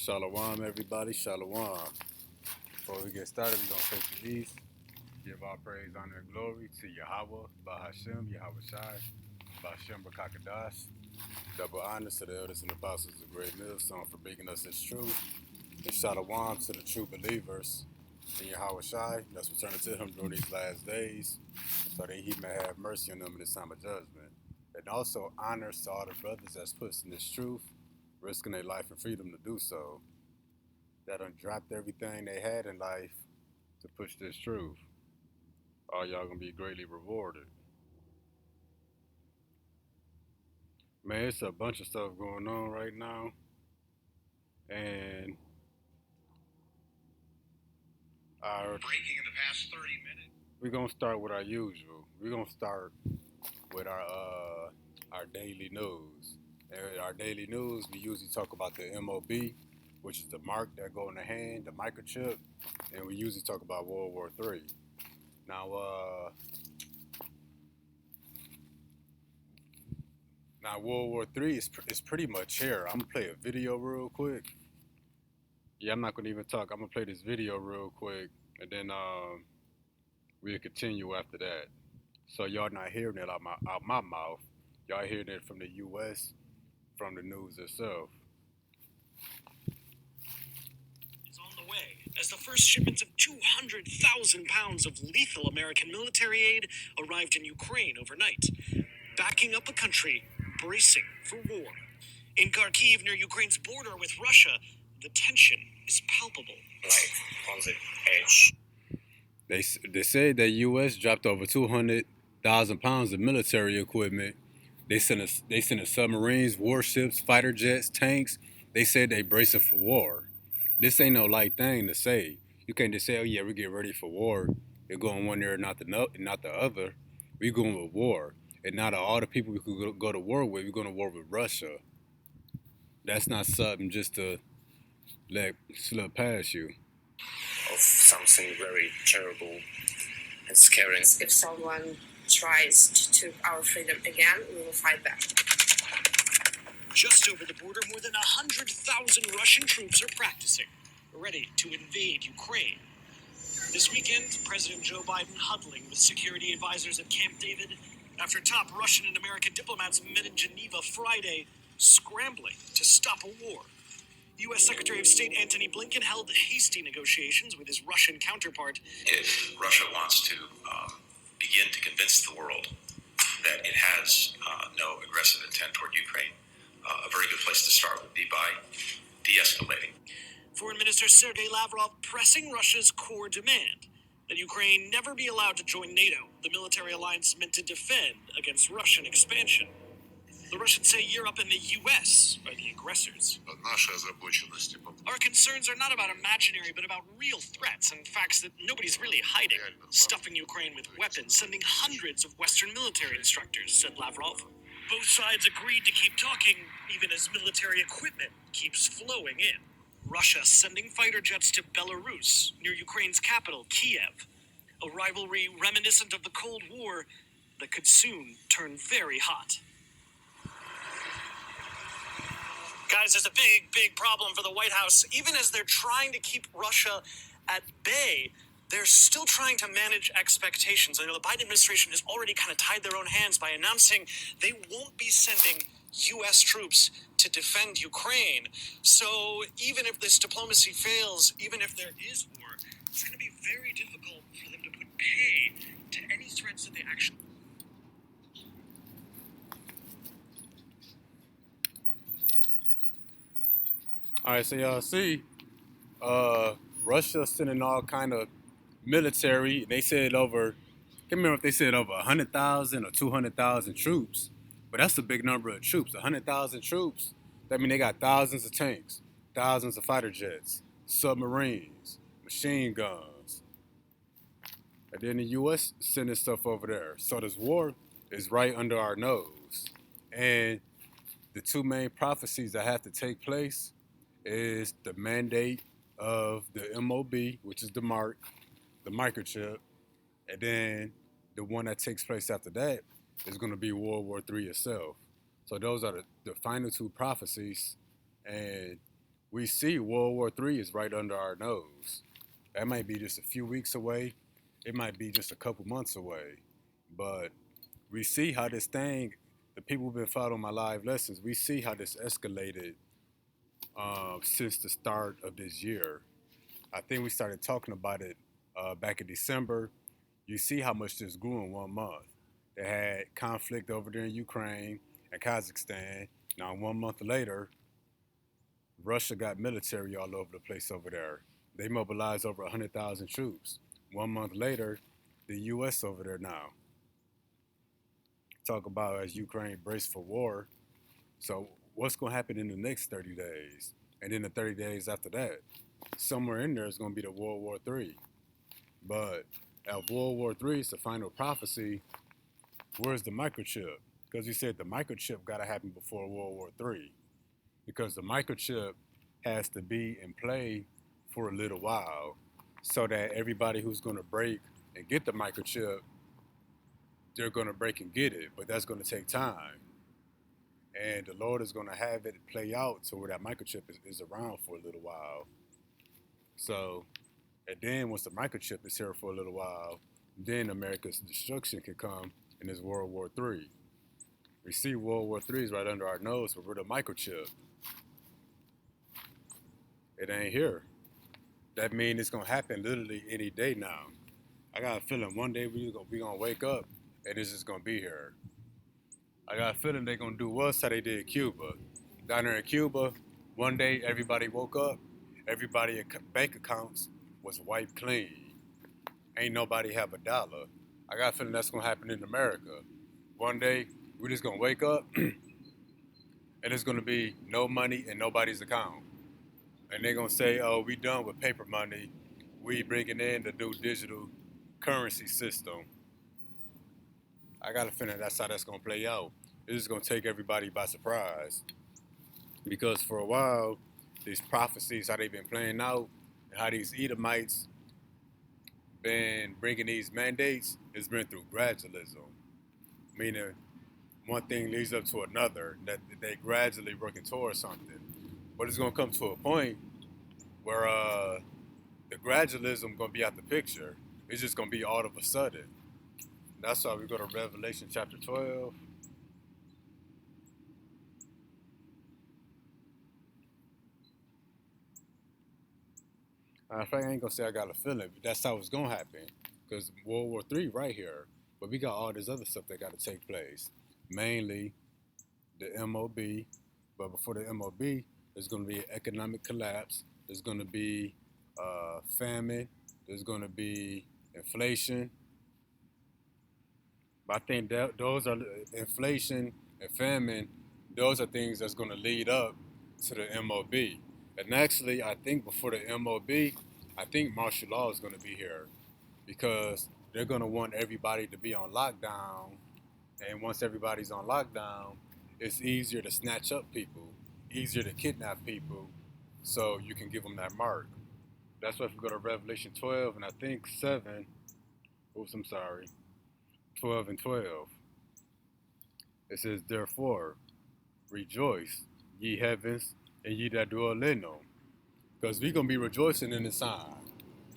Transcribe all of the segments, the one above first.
Shalom, everybody. Shalom. Before we get started, we're going to take the east. Give all praise, honor, and glory to Yahawadah, Bahashem, Yahawadah, Bahashem, Bakakadas. Double honors to the elders and apostles of Great Millstone for bringing us His truth. And Shalom to the true believers in Yahawadah that's returning to Him during these last days so that He may have mercy on them in this time of judgment. And also honors to all the brothers that's pushing this truth, risking their life and freedom to do so, that done dropped everything they had in life to push this truth. All y'all gonna be greatly rewarded. Man, it's a bunch of stuff going on right now. And breaking in the past 30 minutes. We're gonna start with our usual. We're gonna start with our daily news. And our daily news, we usually talk about the MOB, which is the mark that go in the hand, the microchip, and we usually talk about World War III. Now World War III is pretty much here. I'm gonna play a video real quick. Yeah, I'm not gonna even talk. I'm gonna play this video real quick, and then we'll continue after that. So y'all not hearing it out my mouth. Y'all hearing it from the U.S., from the news itself. Is on the way as the first shipments of 200,000 pounds of lethal American military aid arrived in Ukraine overnight, backing up a country bracing for war. In Kharkiv, near Ukraine's border with Russia, the tension is palpable. Like on the edge. They said that U.S. dropped over 200,000 pounds of military equipment. They sent submarines, warships, fighter jets, tanks. They said they bracing for war. This ain't no light thing to say. You can't just say, "Oh yeah, we get ready for war." You're going one ear, not the other. We're going with war, and not all the people we could go to war with. We're going to war with Russia. That's not something just to let slip past you. Of something very terrible and scary. If someone tries to take our freedom again, we will fight back. Just over the border, more than 100,000 Russian troops are practicing, ready to invade Ukraine. This weekend, President Joe Biden huddling with security advisors at Camp David after top Russian and American diplomats met in Geneva Friday, scrambling to stop a war. U.S. Secretary of State Antony Blinken held hasty negotiations with his Russian counterpart. If Russia wants to begin to convince the world that it has no aggressive intent toward Ukraine, a very good place to start would be by de-escalating. Foreign Minister Sergei Lavrov pressing Russia's core demand that Ukraine never be allowed to join NATO, the military alliance meant to defend against Russian expansion. The Russians say Europe and the U.S. are the aggressors. Our concerns are not about imaginary, but about real threats and facts that nobody's really hiding. Stuffing Ukraine with weapons, sending hundreds of Western military instructors, said Lavrov. Both sides agreed to keep talking, even as military equipment keeps flowing in. Russia sending fighter jets to Belarus, near Ukraine's capital, Kiev. A rivalry reminiscent of the Cold War that could soon turn very hot. Guys, there's a big problem for the White House. Even as they're trying to keep Russia at bay, they're still trying to manage expectations. I know the Biden administration has already kind of tied their own hands by announcing they won't be sending U.S. troops to defend Ukraine. So even if this diplomacy fails, even if there is war, it's going to be very difficult for them to put pay to any threats that they actually... All right, so y'all see, Russia sending all kind of military. They said over, I can't remember if they said over 100,000 or 200,000 troops, but that's a big number of troops. 100,000 troops. That means they got thousands of tanks, thousands of fighter jets, submarines, machine guns, and then the U.S. sending stuff over there. So this war is right under our nose, and the two main prophecies that have to take place is the mandate of the MOB, which is the mark, the microchip, and then the one that takes place after that is going to be World War III itself. So those are the final two prophecies, and we see World War III is right under our nose. That might be just a few weeks away. It might be just a couple months away. But we see how this thing, the people who've been following my live lessons, we see how this escalated since the start of this year. I think we started talking about it back in December. You see how much this grew in 1 month. They had conflict over there in Ukraine and Kazakhstan. Now, 1 month later, Russia got military all over the place over there. They mobilized over 100,000 troops. 1 month later, the U.S. over there now. Talk about as Ukraine braced for war. So what's going to happen in the next 30 days? And then the 30 days after that? Somewhere in there is going to be the World War III. But at World War III, it's the final prophecy. Where's the microchip? Because he said the microchip got to happen before World War III. Because the microchip has to be in play for a little while so that everybody who's going to break and get the microchip, they're going to break and get it. But that's going to take time. And the Lord is going to have it play out so where that microchip is around for a little while. So, and then once the microchip is here for a little while, then America's destruction can come in this World War III. We see World War III is right under our nose, but we're the microchip. It ain't here. That means it's going to happen literally any day now. I got a feeling one day we're going to wake up and it's just going to be here. I got a feeling they're going to do us how they did Cuba. Down there in Cuba, one day everybody woke up, everybody's bank accounts was wiped clean. Ain't nobody have $1. I got a feeling that's going to happen in America. One day, we're just going to wake up and it's going to be no money in nobody's account. And they're going to say, oh, we done with paper money. We bringing in the new digital currency system. I got a feeling that's how that's going to play out. It's just going to take everybody by surprise. Because for a while, these prophecies, how they've been playing out, and how these Edomites been bringing these mandates, it's been through gradualism. Meaning, one thing leads up to another, that they gradually working towards something. But it's going to come to a point where the gradualism going to be out the picture. It's just going to be all of a sudden. That's why we go to Revelation chapter 12. In fact, I ain't going to say I got a feeling, but that's how it's going to happen. Because World War III right here. But we got all this other stuff that got to take place. Mainly the MOB. But before the MOB, there's going to be an economic collapse. There's going to be famine. There's going to be inflation. But I think that those are inflation and famine. Those are things that's going to lead up to the MOB. And actually, I think before the MOB, I think martial law is going to be here because they're going to want everybody to be on lockdown. And once everybody's on lockdown, it's easier to snatch up people, easier to kidnap people, so you can give them that mark. That's why if we go to Revelation 12 and I think 7, 12 and 12, it says, therefore, rejoice, ye heavens, and ye that dwell in them. Because we're going to be rejoicing in the sign.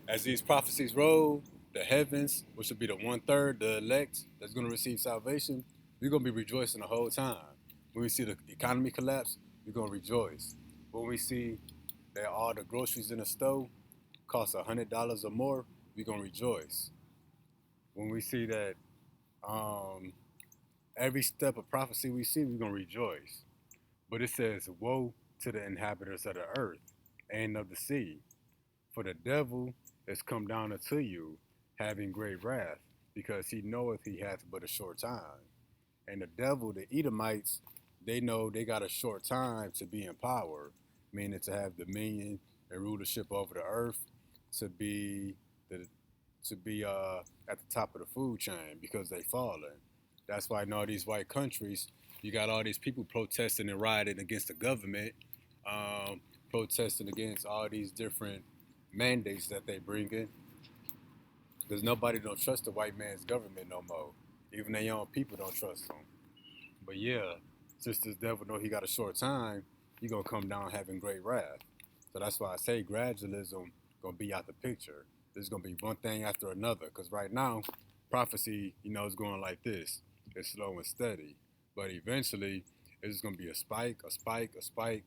As these prophecies roll, the heavens, which will be the 1/3, the elect that's going to receive salvation, we're going to be rejoicing the whole time. When we see the economy collapse, we're going to rejoice. When we see that all the groceries in the store cost $100 or more, we're going to rejoice. When we see that every step of prophecy we see, we're going to rejoice. But it says, woe to the inhabitants of the earth and of the sea. For the devil is come down unto you, having great wrath, because he knoweth he hath but a short time. And the devil, the Edomites, they know they got a short time to be in power, meaning to have dominion and rulership over the earth, to be at the top of the food chain because they fallen. That's why in all these white countries, you got all these people protesting and rioting against the government, protesting against all these different mandates that they bring in, because nobody don't trust the white man's government no more. Even their own people don't trust them. But yeah, since this devil know he got a short time, he gonna come down having great wrath. So that's why I say gradualism gonna be out the picture. There's gonna be one thing after another. Cause right now, prophecy, is going like this. It's slow and steady. But eventually, it's gonna be a spike, a spike, a spike.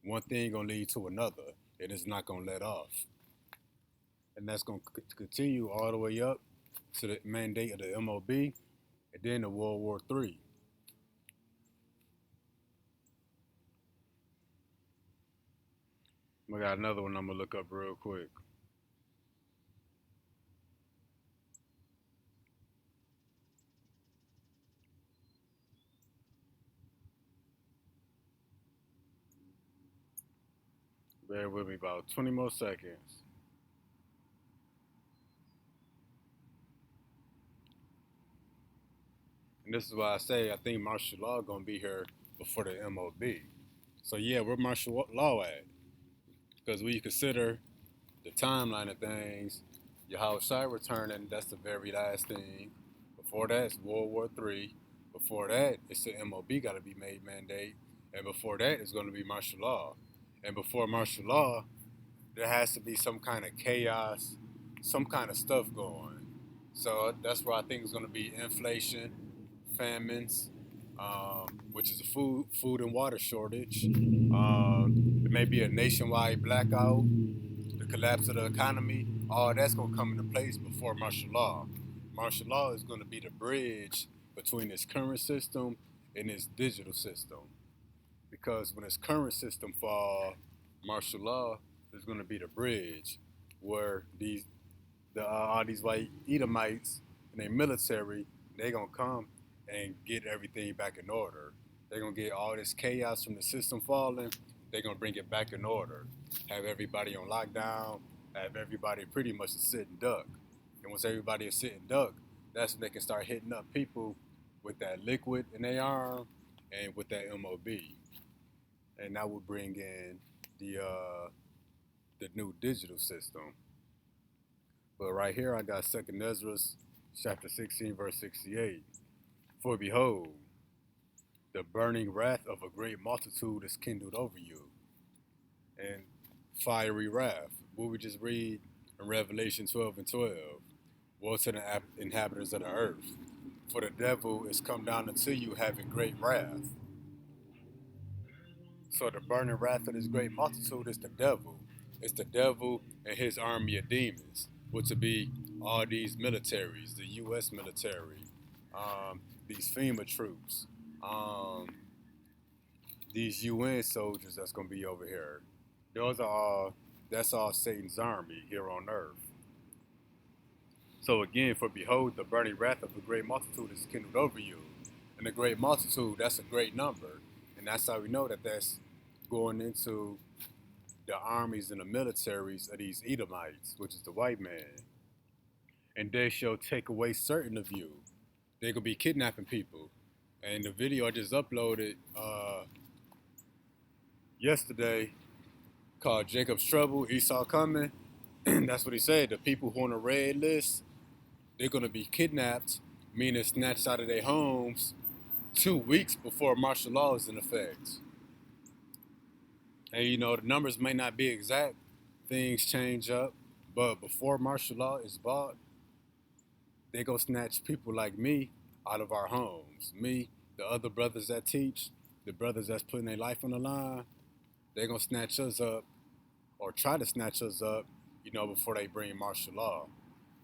One thing gonna lead to another. It is not gonna let off. And that's gonna continue all the way up to the mandate of the MOB and then to World War III. I got another one I'm gonna look up real quick. Bear with me about 20 more seconds. And this is why I say I think martial law gonna be here before the MOB. So yeah, where martial law at? Because when you consider the timeline of things, Yahawadah returning, that's the very last thing. Before that, it's World War III. Before that, it's the MOB got to be made mandate. And before that, it's going to be martial law. And before martial law, there has to be some kind of chaos, some kind of stuff going. So that's where I think it's going to be inflation, famines, which is a food and water shortage. There may be a nationwide blackout, the collapse of the economy. All that's going to come into place before martial law. Martial law is going to be the bridge between this current system and this digital system. Because when this current system fall, martial law is going to be the bridge where all these white Edomites and their military, they going to come and get everything back in order. They're going to get all this chaos from the system falling. They're going to bring it back in order. Have everybody on lockdown. Have everybody pretty much a sitting duck. And once everybody is sitting duck, that's when they can start hitting up people with that liquid in their arm and with that MOB. And that would bring in the new digital system. But right here I got 2nd Ezra chapter 16 verse 68. For behold, the burning wrath of a great multitude is kindled over you. And fiery wrath. What we just read in Revelation 12 and 12. Woe to the inhabitants of the earth, for the devil is come down unto you having great wrath. So the burning wrath of this great multitude is the devil. It's the devil and his army of demons, which would be all these militaries, the U.S. military, these FEMA troops, these UN soldiers that's going to be over here. That's all Satan's army here on earth. So again, for behold, the burning wrath of a great multitude is kindled over you. And a great multitude, that's a great number. And that's how we know that that's going into the armies and the militaries of these Edomites, which is the white man. And they shall take away certain of you. They're going to be kidnapping people. And the video I just uploaded yesterday called Jacob's Trouble, Esau Coming. That's what he said. The people who are on the red list, they're going to be kidnapped, meaning snatched out of their homes 2 weeks before martial law is in effect. And the numbers may not be exact. Things change up. But before martial law is bought, they go snatch people like me out of our homes. Me, the other brothers that teach, the brothers that's putting their life on the line, they're going to snatch us up or try to snatch us up, before they bring martial law.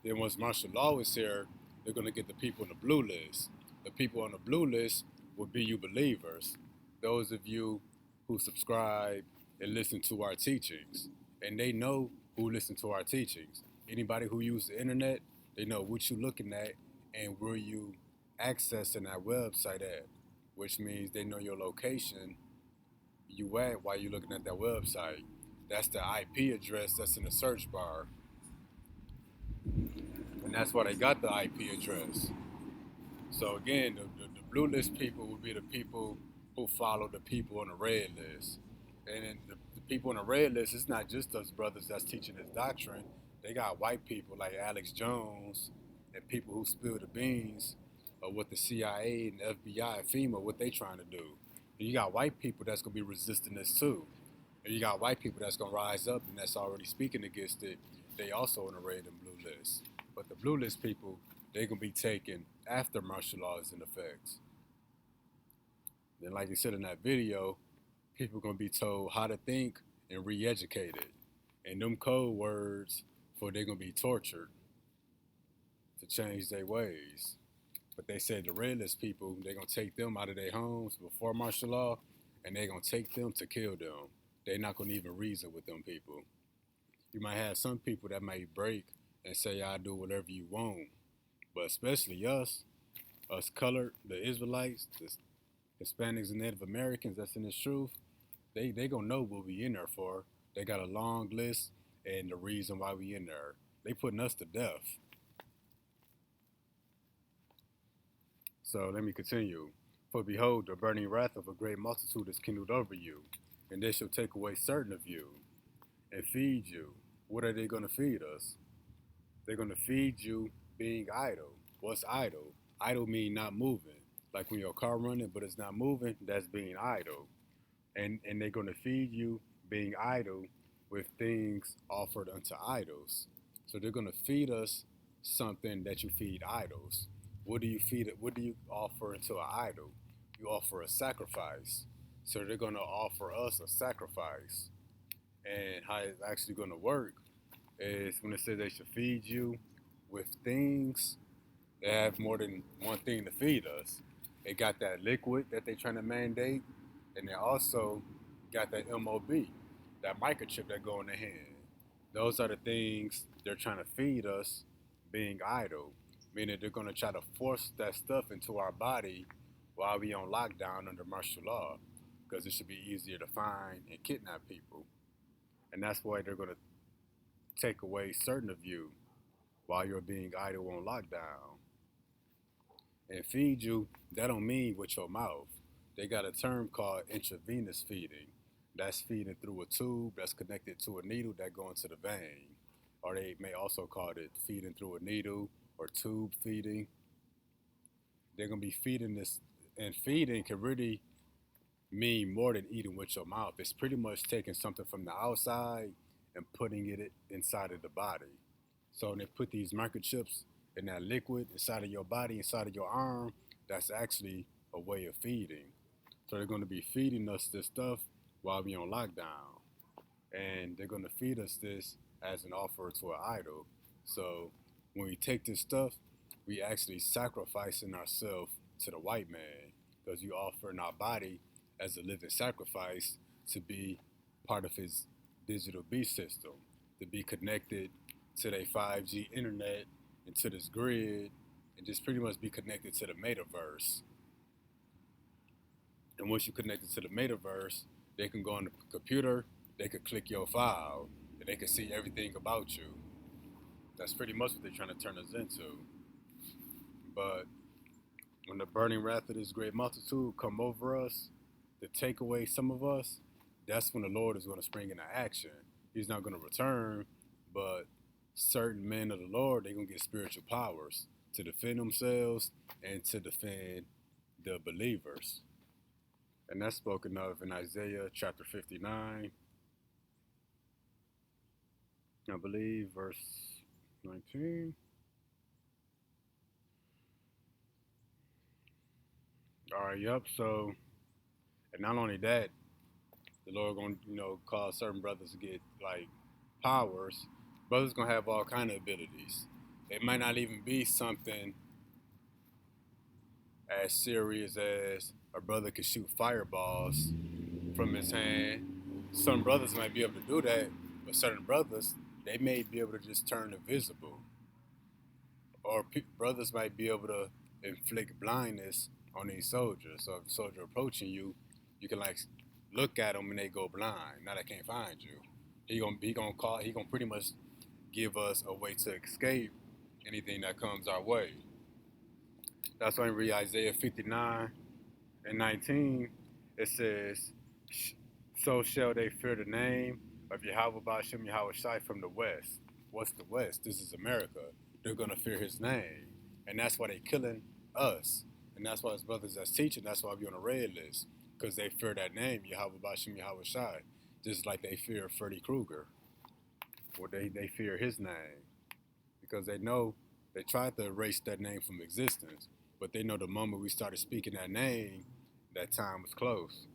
Then once martial law is here, they're going to get the people on the blue list. The people on the blue list will be you believers. Those of you who subscribe and listen to our teachings. And they know who listen to our teachings. Anybody who uses the internet, they know what you're looking at and where you accessing that website at, which means they know your location you at while you're looking at that website. That's the IP address that's in the search bar. And that's why they got the IP address. So again, the blue list people will be the people who follow the people on the red list. And then the people on the red list, it's not just us brothers that's teaching this doctrine. They got white people like Alex Jones and people who spill the beans of what the CIA and the FBI and FEMA, what they trying to do. And you got white people that's going to be resisting this too. And you got white people that's gonna rise up and that's already speaking against it. They also on the red and blue list. But the blue list people, they're gonna be taken after martial law is in effect. Then, like you said in that video, people gonna be told how to think and re-educated. And them code words for they're gonna be tortured to change their ways. But they said the red list people, they're gonna take them out of their homes before martial law, and they're gonna take them to kill them. They're not gonna even reason with them people. You might have some people that might break and say, "I'll do whatever you want," but especially us colored, the Israelites, the Hispanics and Native Americans that's in this truth, they gonna know what we in there for. They got a long list and the reason why we in there. They putting us to death. So let me continue. For behold, the burning wrath of a great multitude is kindled over you, and they shall take away certain of you and feed you. What are they going to feed us? They're going to feed you being idle. What's idle? Idle mean not moving. Like when your car running, but it's not moving, that's being idle. And they're going to feed you being idle with things offered unto idols. So they're going to feed us something that you feed idols. What do you feed it? What do you offer into an idol? You offer a sacrifice. So they're going to offer us a sacrifice. And how it's actually going to work is when it says they should feed you with things, they have more than one thing to feed us. They got that liquid that they're trying to mandate, and they also got that MOB, that microchip that go in the hand. Those are the things they're trying to feed us being idle, meaning they're going to try to force that stuff into our body while we on lockdown under martial law, because it should be easier to find and kidnap people. And that's why they're going to take away certain of you while you're being idle on lockdown. And feed you, that don't mean with your mouth. They got a term called intravenous feeding. That's feeding through a tube that's connected to a needle that go into the vein. Or they may also call it feeding through a needle or tube feeding. They're going to be feeding this, and feeding can really mean more than eating with your mouth. It's pretty much taking something from the outside and putting it inside of the body. So when they put these microchips in that liquid inside of your body, inside of your arm, that's actually a way of feeding. So they're going to be feeding us this stuff while we on lockdown. And they're going to feed us this as an offer to an idol. So when we take this stuff, we actually sacrificing ourselves to the white man, because you offering our body as a living sacrifice to be part of his digital beast system, to be connected to their 5G internet and to this grid, and just pretty much be connected to the metaverse. And once you connected to the metaverse, they can go on the computer, they could click your file, and they can see everything about you. That's pretty much what they're trying to turn us into. But when the burning wrath of this great multitude come over us to take away some of us, that's when the Lord is going to spring into action. He's not going to return, but certain men of the Lord, they're going to get spiritual powers to defend themselves and to defend the believers. And that's spoken of in Isaiah chapter 59, I believe, verse 19. All right, yep. So, and not only that, the Lord going to, cause certain brothers to get like powers. Brothers going to have all kind of abilities. It might not even be something as serious as a brother can shoot fireballs from his hand. Some brothers might be able to do that, but certain brothers, they may be able to just turn invisible. Or brothers might be able to inflict blindness on these soldiers. So if a soldier approaching you, you can like look at them and they go blind. Now they can't find you. He gonna pretty much give us a way to escape anything that comes our way. That's why in read Isaiah 59 and 19, it says, "So shall they fear the name of Yahawadah Shem Yahawashi from the west." What's the west? This is America. They're gonna fear his name, and that's why they're killing us. And that's why his brothers that's teaching. That's why we on the red list, because they fear that name, Yahawadah Shem Yahawashi. just like they fear Freddy Krueger, or they fear his name, because they know they tried to erase that name from existence, but they know the moment we started speaking that name, that time was close.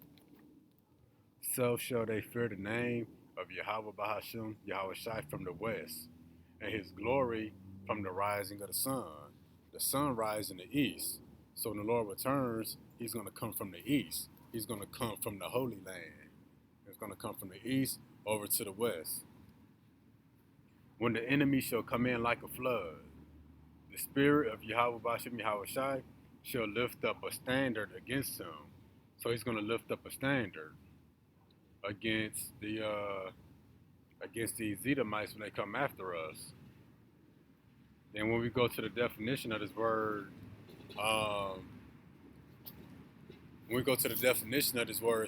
Self shall they fear the name of Yahweh Bahasham, Yahweh Shai from the west, and his glory from the rising of the sun. The sun rises in the east. So when the Lord returns, he's going to come from the east. He's going to come from the Holy Land. He's going to come from the east over to the west. When the enemy shall come in like a flood, the spirit of Yahweh Bahasham, Yahweh Shai shall lift up a standard against him. So he's going to lift up a standard against these Edomites when they come after us. Then when we go to the definition of this word,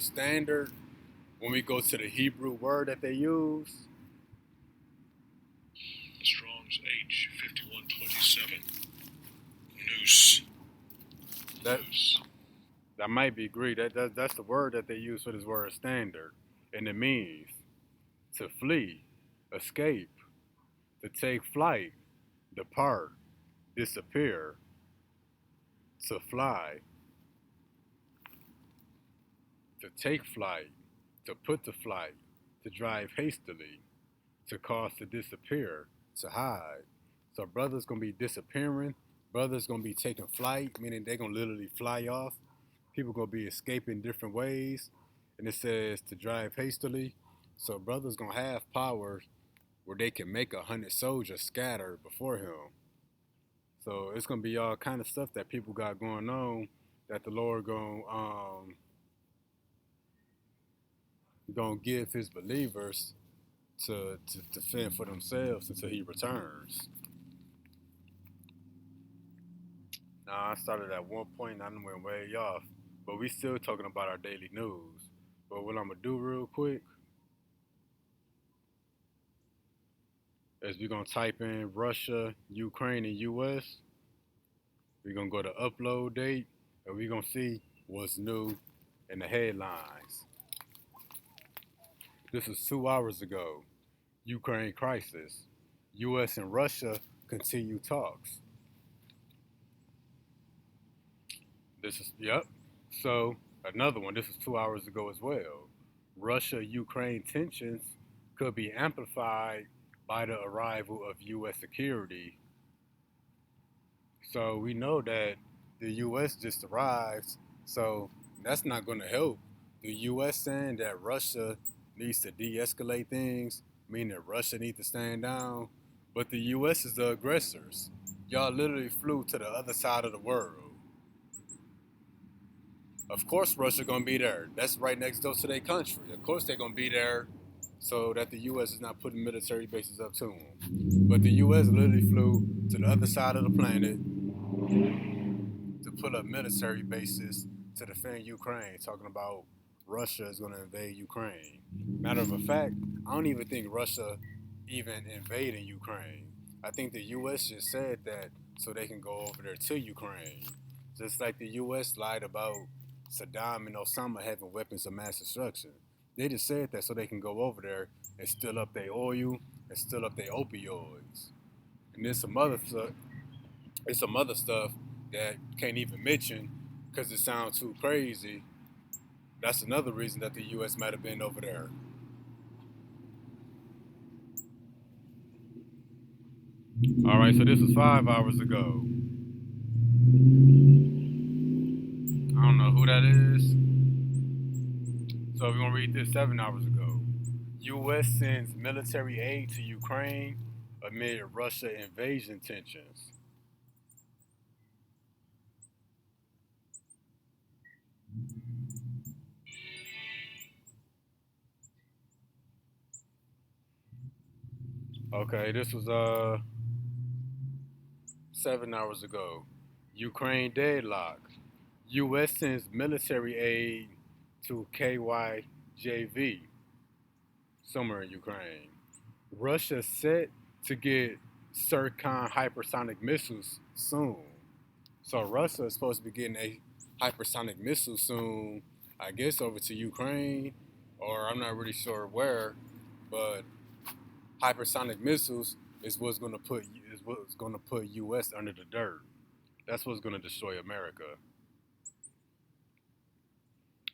standard, when we go to the Hebrew word that they use, Strong's H5127. Noose. that might be Greek. That's the word that they use for this word standard, and it means to flee, escape, to take flight, depart, disappear, to fly, to take flight, to put to flight, to drive hastily, to cause to disappear, to hide. So brothers gonna be disappearing, brothers gonna be taking flight, meaning they gonna literally fly off. People gonna be escaping different ways, and it says to drive hastily. So brothers gonna have powers where they can make 100 soldiers scatter before him. So it's gonna be all kind of stuff that people got going on that the Lord gonna give his believers to fend for themselves until he returns. Now I started at one point, I went way off, but we still talking about our daily news. But what I'm gonna do real quick is we're gonna type in Russia, Ukraine, and US. We're gonna go to upload date, and we're gonna see what's new in the headlines. This is 2 hours ago. Ukraine crisis. US and Russia continue talks. This is, yep. So, another one. This is 2 hours ago as well. Russia Ukraine tensions could be amplified by the arrival of US security. So, we know that the US just arrived. So, that's not going to help. The US saying that Russia needs to de escalate things, meaning that Russia needs to stand down. But the US is the aggressors. Y'all literally flew to the other side of the world. Of course Russia gonna be there. That's right next door to their country. Of course they're gonna be there so that the US is not putting military bases up to them. But the US literally flew to the other side of the planet to put up military bases to defend Ukraine, talking about Russia is gonna invade Ukraine. Matter of fact, I don't even think Russia even invading Ukraine. I think the US just said that so they can go over there to Ukraine. Just like the US lied about Saddam and Osama having weapons of mass destruction. They just said that so they can go over there and steal up their oil and steal up their opioids. And there's some other stuff. It's some other stuff that can't even mention because it sounds too crazy. That's another reason that the U.S. might have been over there. All right, so this was 5 hours ago. I don't know who that is. So we're going to read this 7 hours ago. U.S. sends military aid to Ukraine amid Russia invasion tensions. Okay, this was 7 hours ago. Ukraine deadlock. U.S. sends military aid to KYJV, somewhere in Ukraine. Russia set to get Sircon hypersonic missiles soon. So Russia is supposed to be getting a hypersonic missile soon, I guess, over to Ukraine. or I'm not really sure where, but hypersonic missiles is what's going to put U.S. under the dirt. That's what's going to destroy America.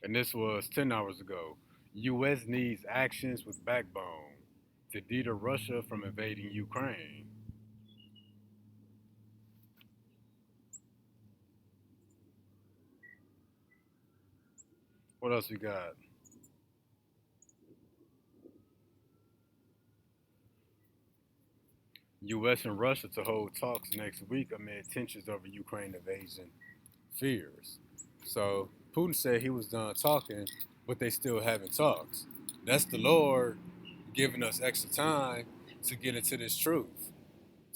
And this was 10 hours ago. U.S. needs actions with backbone to deter Russia from invading Ukraine. What else we got? U.S. and Russia to hold talks next week amid tensions over Ukraine invasion fears. So Putin said he was done talking, but they still having talks. That's the Lord giving us extra time to get into this truth,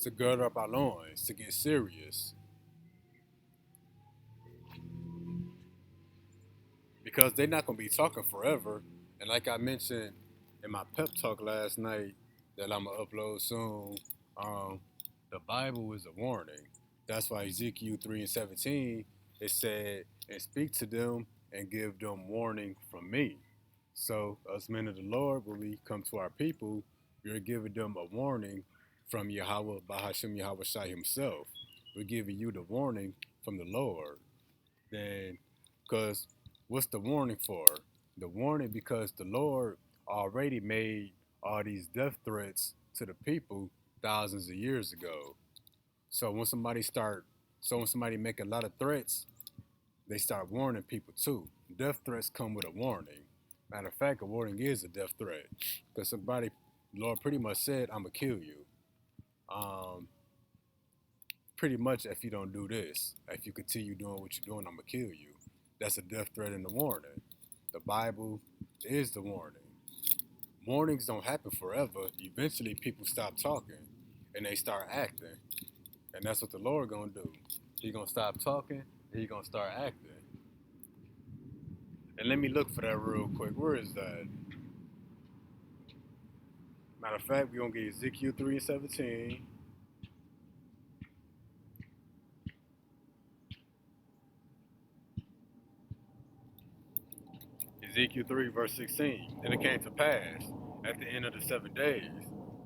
to gird up our loins, to get serious. Because they're not going to be talking forever. And like I mentioned in my pep talk last night that I'm going to upload soon, um, the Bible is a warning. That's why Ezekiel 3 and 17, it said, and speak to them and give them warning from me. So, us men of the Lord, when we come to our people, we're giving them a warning from Yahweh, Bahashim Yahweh Shai himself. We're giving you the warning from the Lord. Then, because what's the warning for? The warning because the Lord already made all these death threats to the people thousands of years ago. So when somebody make a lot of threats, they start warning people too. Death threats come with a warning. Matter of fact, a warning is a death threat because Lord pretty much said, "I'm gonna kill you." Um, Pretty much, if you don't do this, if you continue doing what you're doing, I'm gonna kill you. That's a death threat and a warning. The Bible is the warning. Warnings don't happen forever. Eventually, people stop talking and they start acting, and that's what the Lord gonna do. He gonna stop talking and he gonna start acting. And let me look for that real quick. Where is that? Matter of fact, we're gonna get Ezekiel 3 and 17. Ezekiel 3, verse 16. And it came to pass at the end of the 7 days,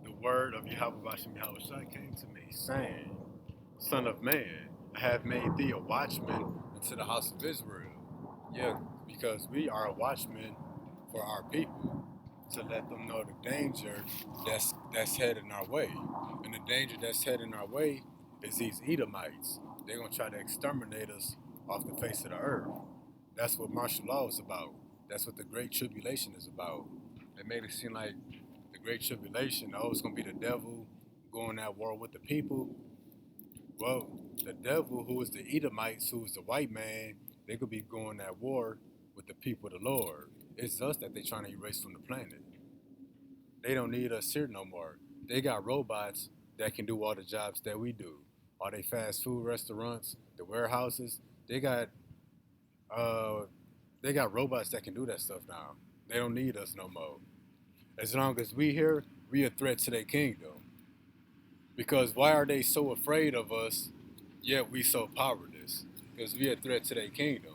the word of Yahweh Bashem Yahweh Shai came to me, saying, Son of man, I have made thee a watchman unto the house of Israel. Yeah, because we are a watchman for our people to let them know the danger that's heading our way. And the danger that's heading our way is these Edomites. They're gonna try to exterminate us off the face of the earth. That's what martial law is about. That's what the Great Tribulation is about. They made it seem like the Great Tribulation, oh, it's gonna be the devil going at war with the people. Well, the devil, who is the Edomites, who is the white man, they could be going at war with the people of the Lord. It's us that they're trying to erase from the planet. They don't need us here no more. They got robots that can do all the jobs that we do. All they fast food restaurants, the warehouses, they got uh, they got robots that can do that stuff now. They don't need us no more. As long as we here, we a threat to their kingdom. Because why are they so afraid of us, yet we so powerless? Because we a threat to their kingdom.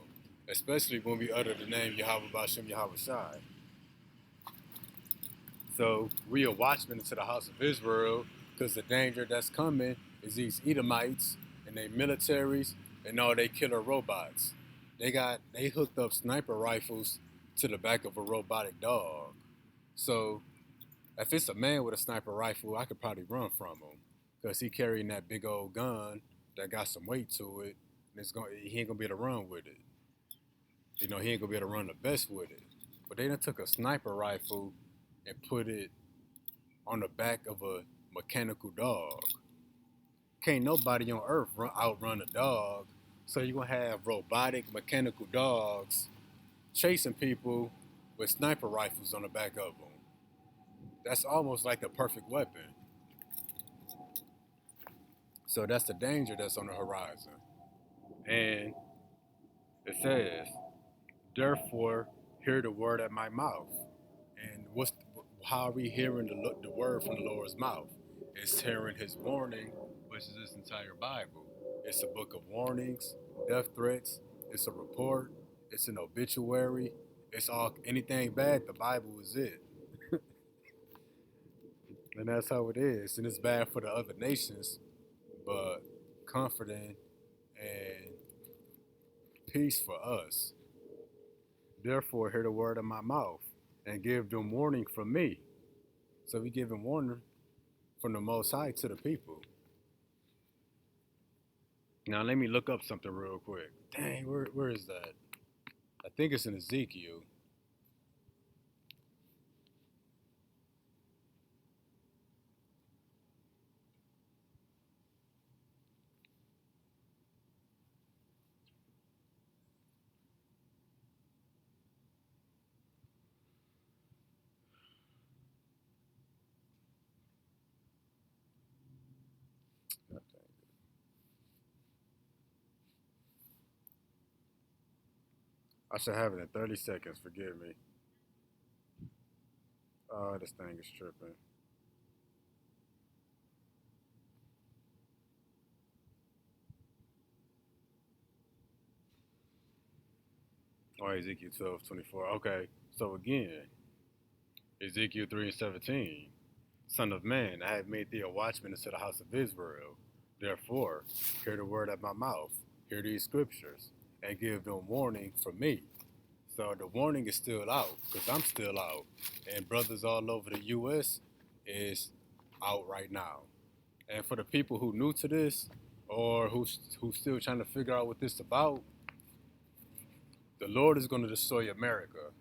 Especially when we utter the name Yahweh Bashem Yahweh Shai. So we are watchmen to the house of Israel because the danger that's coming is these Edomites and their militaries and all they killer robots. They hooked up sniper rifles to the back of a robotic dog. So if it's a man with a sniper rifle, I could probably run from him because he carrying that big old gun that got some weight to it, and he ain't gonna be able to run with it. You know, he ain't gonna be able to run the best with it. But they done took a sniper rifle and put it on the back of a mechanical dog. Can't nobody on earth outrun a dog. So you're gonna have robotic mechanical dogs chasing people with sniper rifles on the back of them. That's almost like the perfect weapon. So that's the danger that's on the horizon. And it says, therefore, hear the word at my mouth. And how are we hearing the word from the Lord's mouth? It's hearing his warning, which is this entire Bible. It's a book of warnings, death threats, it's a report, it's an obituary, It's all anything bad, the Bible is it. And that's how it is. And it's bad for the other nations, but comforting and peace for us. Therefore, hear the word of my mouth and give them warning from me. So we giving warning from the Most High to the people. Now let me look up something real quick. Dang, where is that? I think it's in Ezekiel. I should have it in 30 seconds. Forgive me. Oh, this thing is tripping. Oh, Ezekiel 12:24. Okay. So again, Ezekiel 3:17. Son of man, I have made thee a watchman into the house of Israel. Therefore, hear the word of my mouth, hear these scriptures, and give them warning from me. So the warning is still out, because I'm still out. And brothers all over the U.S. is out right now. And for the people who new to this, or who still trying to figure out what this is about, the Lord is going to destroy America.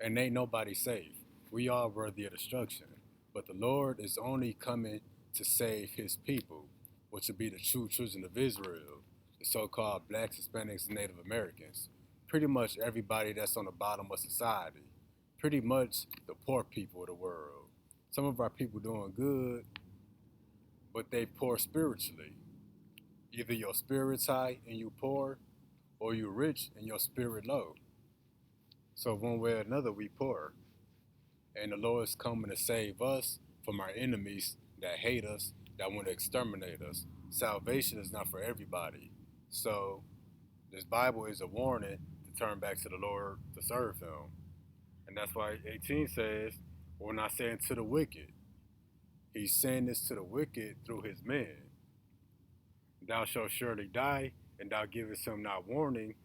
And ain't nobody safe. We are worthy of destruction. But the Lord is only coming to save his people, which would be the true children of Israel, the so-called blacks, Hispanics, and Native Americans. Pretty much everybody that's on the bottom of society. Pretty much the poor people of the world. Some of our people doing good, but they poor spiritually. Either your spirit's high and you poor, or you rich and your spirit low. So one way or another, we poor. And the Lord is coming to save us from our enemies that hate us, that want to exterminate us. Salvation is not for everybody. So this Bible is a warning to turn back to the Lord to serve him. And that's why 18 says, we're not saying to the wicked. He's saying this to the wicked through his men. Thou shalt surely die, and thou givest him not warning,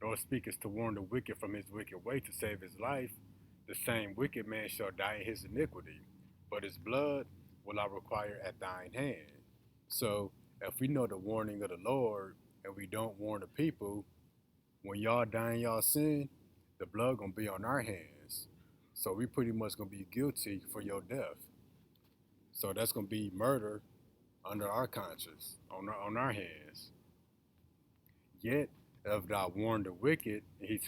nor speakest to warn the wicked from his wicked way to save his life. The same wicked man shall die in his iniquity, but his blood will I require at thine hand. So, if we know the warning of the Lord, and we don't warn the people, when y'all die in y'all sin, the blood gonna be on our hands. So we pretty much gonna be guilty for your death. So that's gonna be murder under our conscience, on our hands. Yet, if thou warn the wicked, and he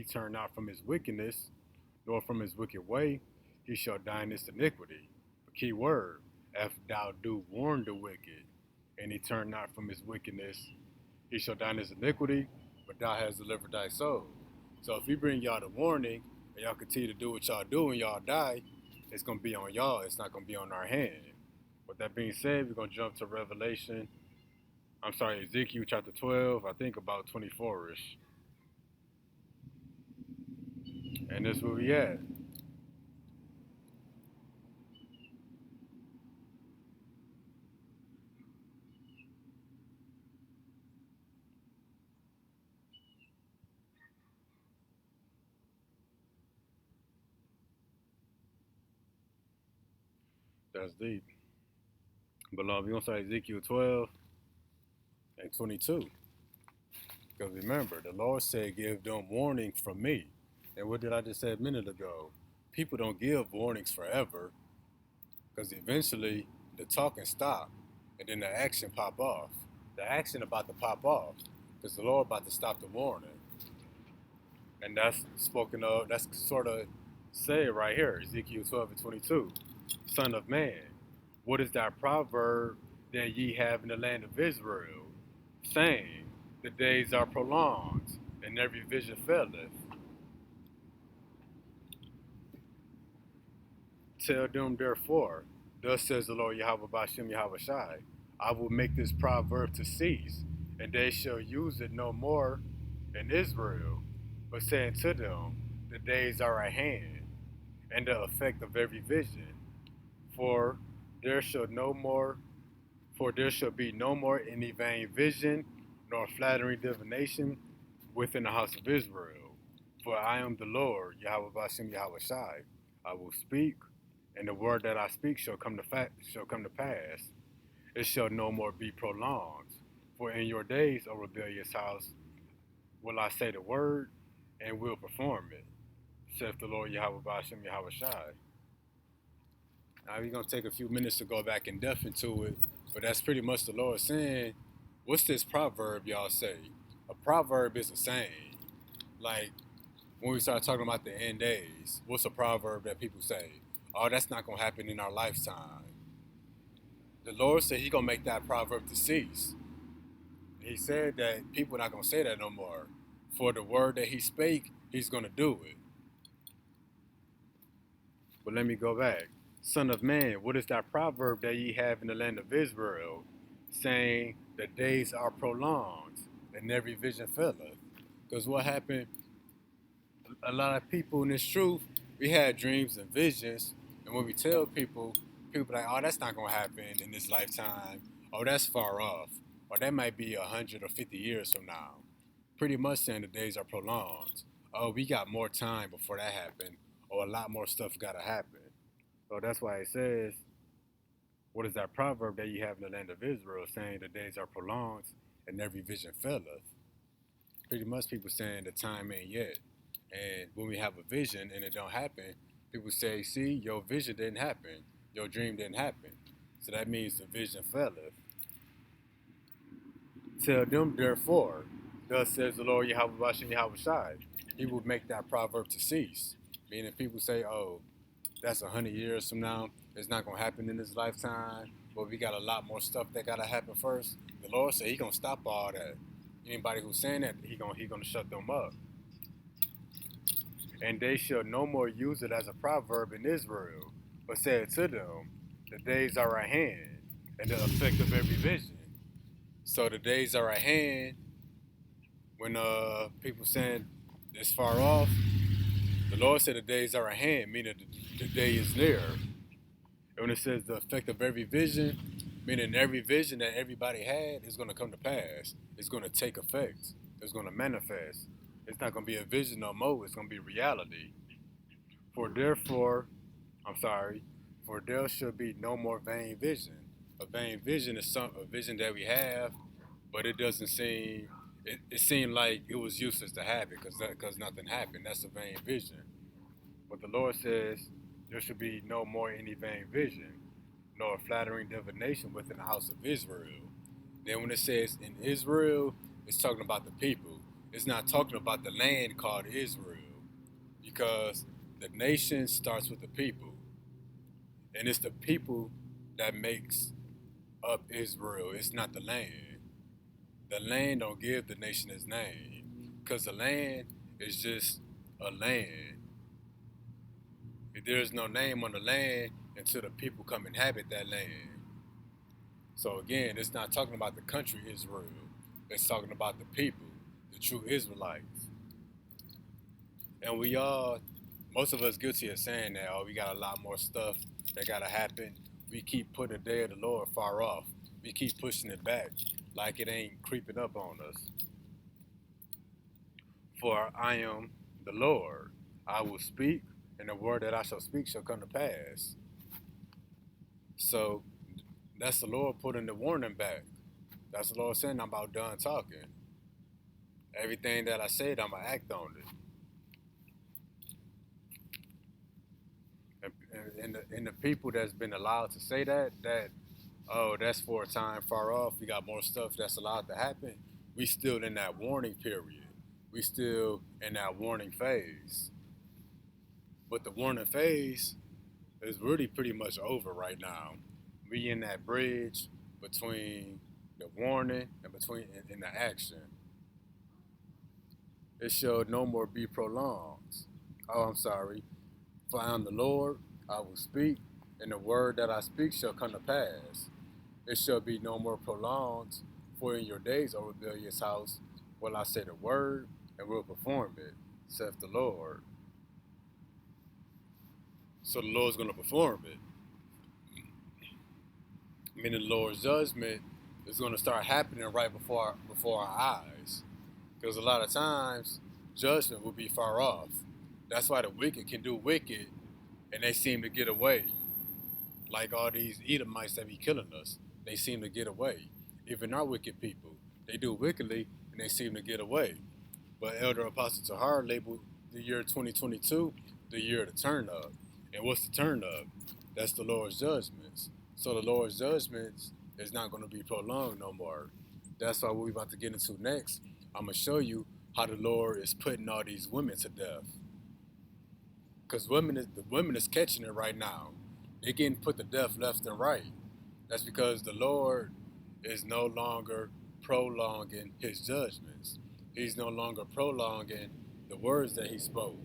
turn not from his wickedness, nor from his wicked way, he shall die in his iniquity. A key word, if thou do warn the wicked, and he turn not from his wickedness, he shall die in his iniquity, but thou hast delivered thy soul. So if we bring y'all the warning, and y'all continue to do what y'all do and y'all die, it's going to be on y'all. It's not going to be on our hand. With that being said, we're going to jump to Ezekiel chapter 12, I think about 24-ish. And this is where we at. That's deep. Beloved, we're going to start Ezekiel 12 and 22. Because remember, the Lord said, give them warning from me. And what did I just say a minute ago? People don't give warnings forever, because eventually the talking stop, and then the action pop off. The action about to pop off, because the Lord about to stop the warning. And that's spoken of, that's sort of said right here, Ezekiel 12 and 22. Son of man, what is that proverb that ye have in the land of Israel, saying, the days are prolonged, and every vision faileth? Tell them therefore, thus says the Lord Yahweh Bashem Yahweh Shai, I will make this proverb to cease, and they shall use it no more in Israel, but saying to them, the days are at hand, and the effect of every vision. For there shall no more For there shall be no more any vain vision, nor flattering divination within the house of Israel. For I am the Lord, Yahawadah Yahawashi. I will speak, and the word that I speak shall come to pass. It shall no more be prolonged. For in your days, O rebellious house, will I say the word, and will perform it, saith the Lord Yahawadah Yahawashi. Now we're gonna take a few minutes to go back in depth into it, but that's pretty much the Lord saying, what's this proverb y'all say? A proverb is a saying. Like when we start talking about the end days, what's a proverb that people say? Oh, that's not gonna happen in our lifetime. The Lord said He gonna make that proverb to cease. He said that people not gonna say that no more. For the word that He spake, He's gonna do it. But let me go back. Son of man, what is that proverb that ye have in the land of Israel, saying the days are prolonged and every vision faileth? Because what happened, a lot of people in this truth, we had dreams and visions, and when we tell people, people like, oh, that's not going to happen in this lifetime, oh, that's far off, or that might be 100 or 50 years from now. Pretty much saying the days are prolonged. Oh, we got more time before that happened, or a lot more stuff got to happen. So that's why it says, what is that proverb that you have in the land of Israel, saying the days are prolonged and every vision faileth? Pretty much people saying the time ain't yet. And when we have a vision and it don't happen, people say, see, your vision didn't happen. Your dream didn't happen. So that means the vision faileth. Tell them, therefore, thus says the Lord Yahawadah Yahawashi, He will make that proverb to cease. Meaning people say, oh, that's 100 years from now. It's not going to happen in this lifetime. But we got a lot more stuff that got to happen first. The Lord said He going to stop all that. Anybody who's saying that, He gonna shut them up. And they shall no more use it as a proverb in Israel, but said to them, the days are at hand, and the effect of every vision. So the days are at hand. When people saying it's far off, the Lord said the days are at hand, meaning the day is near. And when it says the effect of every vision, meaning every vision that everybody had is going to come to pass. It's going to take effect. It's going to manifest. It's not going to be a vision no more. It's going to be reality. For there shall be no more vain vision. A vain vision is a vision that we have, but it doesn't seem, it seemed like it was useless to have it because nothing happened. That's a vain vision. But the Lord says there should be no more any vain vision, nor flattering divination within the house of Israel. Then when it says in Israel, it's talking about the people. It's not talking about the land called Israel, because the nation starts with the people. And it's the people that makes up Israel. It's not the land. The land don't give the nation its name, because the land is just a land. There's no name on the land until the people come inhabit that land. So again, it's not talking about the country Israel. It's talking about the people, the true Israelites. And most of us guilty of saying that, oh, we got a lot more stuff that got to happen. We keep putting the day of the Lord far off. We keep pushing it back like it ain't creeping up on us. For I am the Lord. I will speak, and the word that I shall speak shall come to pass. So that's the Lord putting the warning back. That's the Lord saying I'm about done talking. Everything that I said, I'm going to act on it. And the people that's been allowed to say that, oh, that's for a time far off, we got more stuff that's allowed to happen, we still in that warning period. We still in that warning phase. But the warning phase is really pretty much over right now. We in that bridge between the warning and the action. It shall no more be prolonged. Oh, I'm sorry. For I am the Lord, I will speak, and the word that I speak shall come to pass. It shall be no more prolonged, for in your days, O rebellious house, will I say the word, and will perform it, saith the Lord. So the Lord's going to perform it. Meaning the Lord's judgment is going to start happening right before our eyes. Because a lot of times, judgment will be far off. That's why the wicked can do wicked and they seem to get away. Like all these Edomites that be killing us, they seem to get away. Even our wicked people, they do wickedly and they seem to get away. But Elder Apostle Tahar labeled the year 2022 the year of the turn up. And what's the turn up? That's the Lord's judgments. So the Lord's judgments is not going to be prolonged no more. That's why what we're about to get into next. I'm going to show you how the Lord is putting all these women to death. Because the women is catching it right now. They're getting put to death left and right. That's because the Lord is no longer prolonging his judgments. He's no longer prolonging the words that he spoke.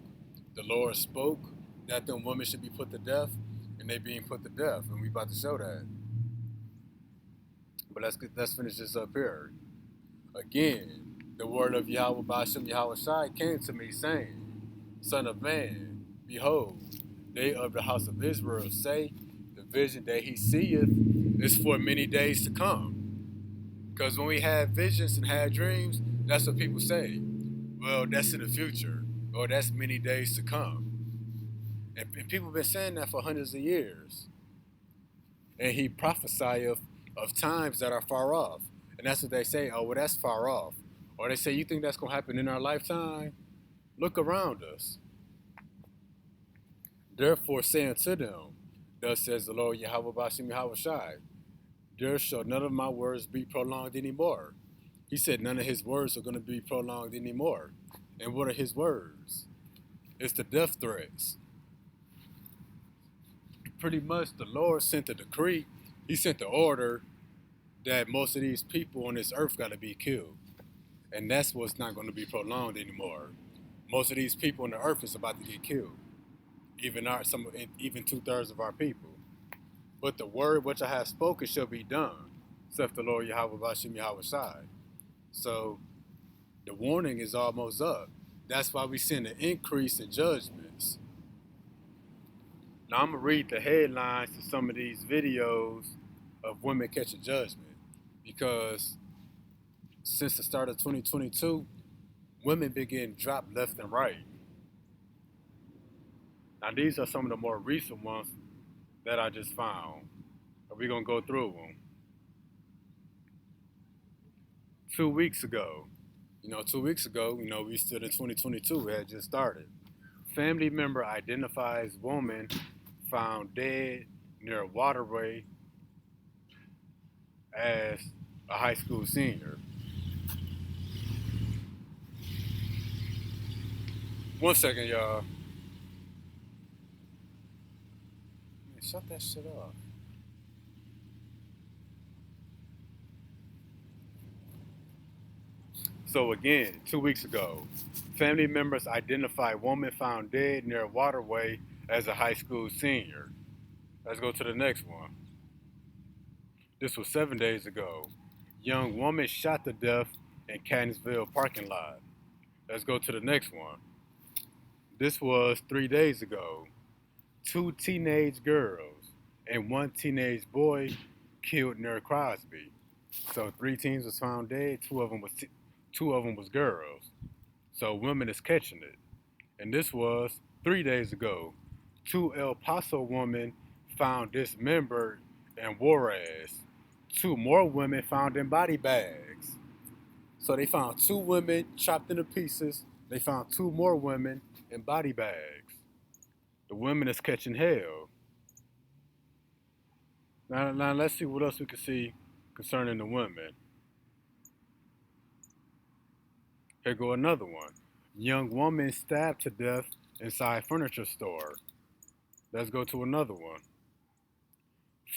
The Lord spoke that them women should be put to death, and they being put to death, and we about to show that. But let's finish this up here. Again, the word of Yahweh Ba'ashem Yahweh Shai came to me, saying, Son of man, behold, they of the house of Israel say, the vision that he seeth is for many days to come. Because when we have visions and have dreams, that's what people say. Well, that's in the future, or that's many days to come. And people have been saying that for hundreds of years. And he prophesieth of times that are far off. And that's what they say, oh, well, that's far off. Or they say, you think that's going to happen in our lifetime? Look around us. Therefore say unto them, thus says the Lord Yahweh Ba'ashem Yahweh Shai, there shall none of my words be prolonged anymore. He said none of his words are going to be prolonged anymore. And what are his words? It's the death threats. Pretty much the Lord sent a decree. He sent the order that most of these people on this earth got to be killed. And that's what's not going to be prolonged anymore. Most of these people on the earth is about to get killed. Even 2/3 of our people. But the word which I have spoken shall be done, saith the Lord Yahweh Ba'ashem Yahweh Shai. So the warning is almost up. That's why we send an increase in judgments. Now I'm going to read the headlines to some of these videos of women catching judgment. Because since the start of 2022, women been getting dropped left and right. Now these are some of the more recent ones that I just found. We're going to go through them. 2 weeks ago, we still in 2022, we had just started. Family member identifies woman found dead near a waterway as a high school senior. One second, y'all. Man, shut that shit off. So again, 2 weeks ago, family members identify woman found dead near a waterway as a high school senior. Let's go to the next one. This was 7 days ago. Young woman shot to death in Catonsville parking lot. Let's go to the next one. This was 3 days ago. 2 teenage girls and 1 teenage boy killed near Crosby. So 3 teens was found dead. Two of them was girls. So women is catching it. And this was 3 days ago. 2 El Paso women found dismembered in Juarez. 2 more women found in body bags. So they found 2 women chopped into pieces. They found 2 more women in body bags. The women is catching hell. Now let's see what else we can see concerning the women. Here go another one. Young woman stabbed to death inside furniture store. Let's go to another one.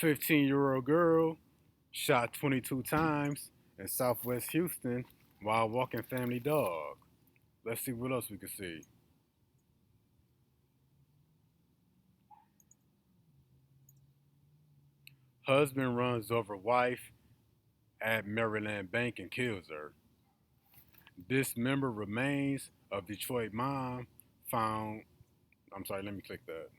15-year-old girl shot 22 times in Southwest Houston while walking family dog. Let's see what else we can see. Husband runs over wife at Maryland Bank and kills her. Dismembered remains of Detroit mom found. I'm sorry, let me click that.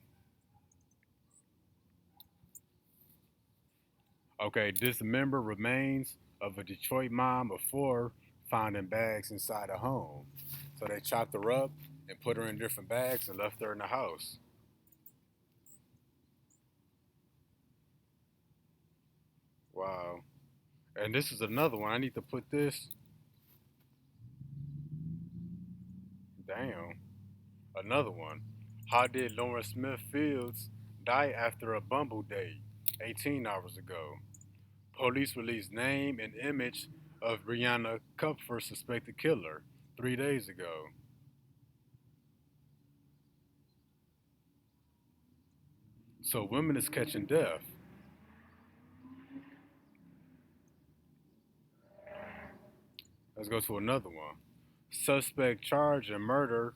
Okay, dismember remains of a Detroit mom of four found in bags inside a home. So they chopped her up and put her in different bags and left her in the house. Wow. And this is another one. I need to put this. Damn. Another one. How did Lawrence Smith Fields die after a Bumble date 18 hours ago? Police released name and image of Brianna Kupfer's suspected killer 3 days ago. So women is catching death. Let's go to another one. Suspect charged in murder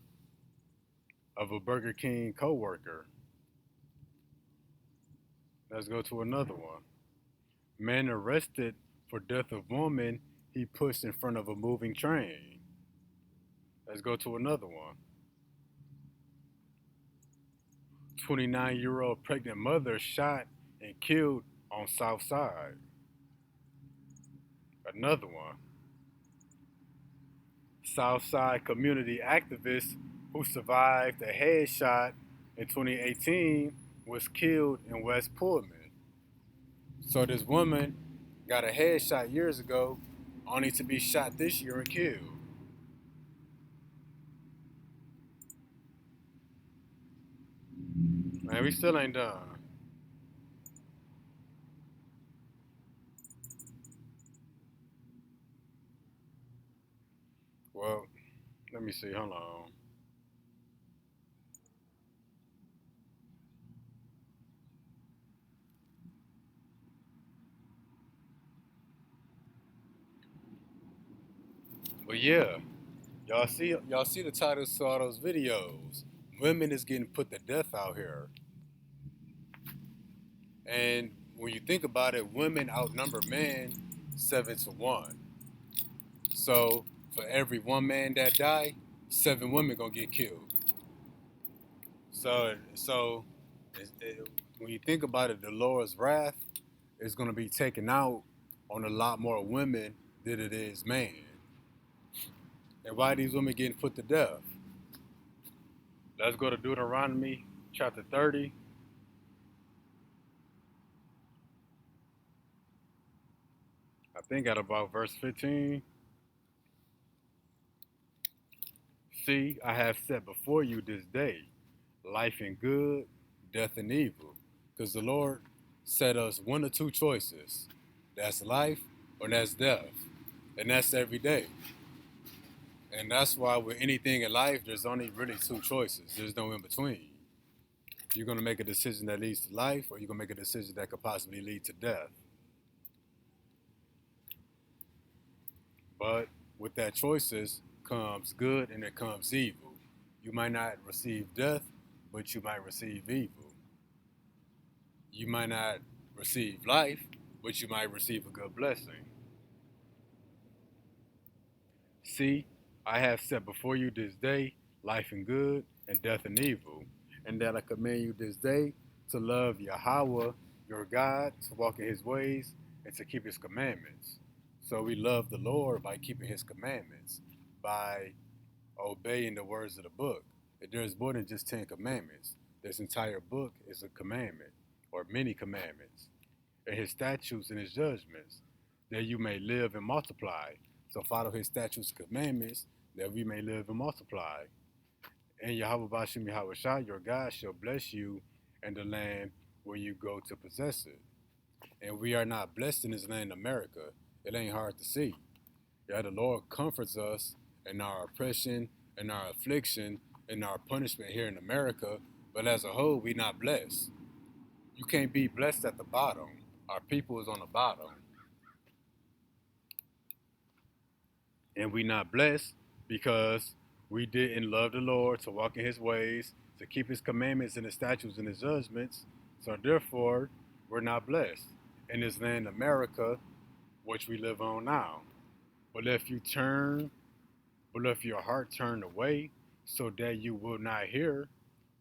of a Burger King coworker. Let's go to another one. Man arrested for death of woman he pushed in front of a moving train. Let's go to another one. 29-year-old pregnant mother shot and killed on South Side. Another one. South Side community activist who survived a headshot in 2018 was killed in West Pullman. So this woman got a headshot years ago, only to be shot this year and killed. Man, we still ain't done. Well, let me see. Hold on. But yeah, y'all see the titles to all those videos. Women is getting put to death out here. And when you think about it, women outnumber men 7-1. So for every one man that die, 7 women gonna get killed. So when you think about it, the Lord's wrath is gonna be taken out on a lot more women than it is man. And why are these women getting put to death? Let's go to Deuteronomy chapter 30. I think at about verse 15. See, I have set before you this day life and good, death and evil. Because the Lord set us one or two choices. That's life or that's death. And that's every day. And that's why with anything in life, there's only really two choices. There's no in between. You're going to make a decision that leads to life, or you're going to make a decision that could possibly lead to death. But with that choices comes good and it comes evil. You might not receive death, but you might receive evil. You might not receive life, but you might receive a good blessing. See, I have set before you this day life and good, and death and evil, and that I command you this day to love Yahawadah, your God, to walk in his ways, and to keep his commandments. So we love the Lord by keeping his commandments, by obeying the words of the book. There's more than just 10 commandments. This entire book is a commandment, or many commandments, and his statutes and his judgments, that you may live and multiply. So follow his statutes and commandments, that we may live and multiply. And Yahweh Bashim Yahweh Shah, your God, shall bless you in the land where you go to possess it. And we are not blessed in this land, America. It ain't hard to see. Yeah, the Lord comforts us in our oppression, in our affliction, in our punishment here in America. But as a whole, we not blessed. You can't be blessed at the bottom. Our people is on the bottom. And we not blessed because we didn't love the Lord, to walk in his ways, to keep his commandments and his statutes and his judgments. So therefore, we're not blessed in this land, America, which we live on now. But if you turn, but if your heart turn away, so that you will not hear,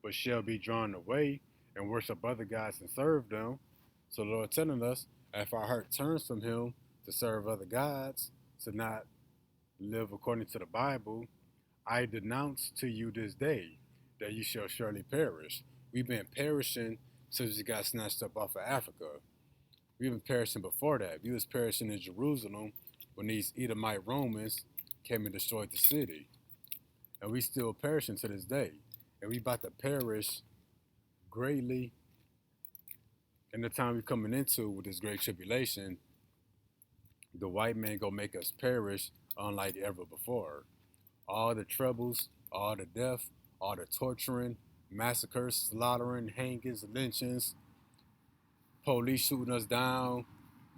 but shall be drawn away and worship other gods and serve them. So the Lord telling us, If our heart turns from him to serve other gods, to not live according to the Bible, I denounce to you this day that you shall surely perish. We've been perishing since we got snatched up off of Africa. We've been perishing before that. We was perishing in Jerusalem when these Edomite Romans came and destroyed the city. And we still perishing to this day. And we about to perish greatly in the time we're coming into with this great tribulation. The white man gonna make us perish unlike ever before. All the troubles, all the death, all the torturing, massacres, slaughtering, hangings, lynchings, police shooting us down,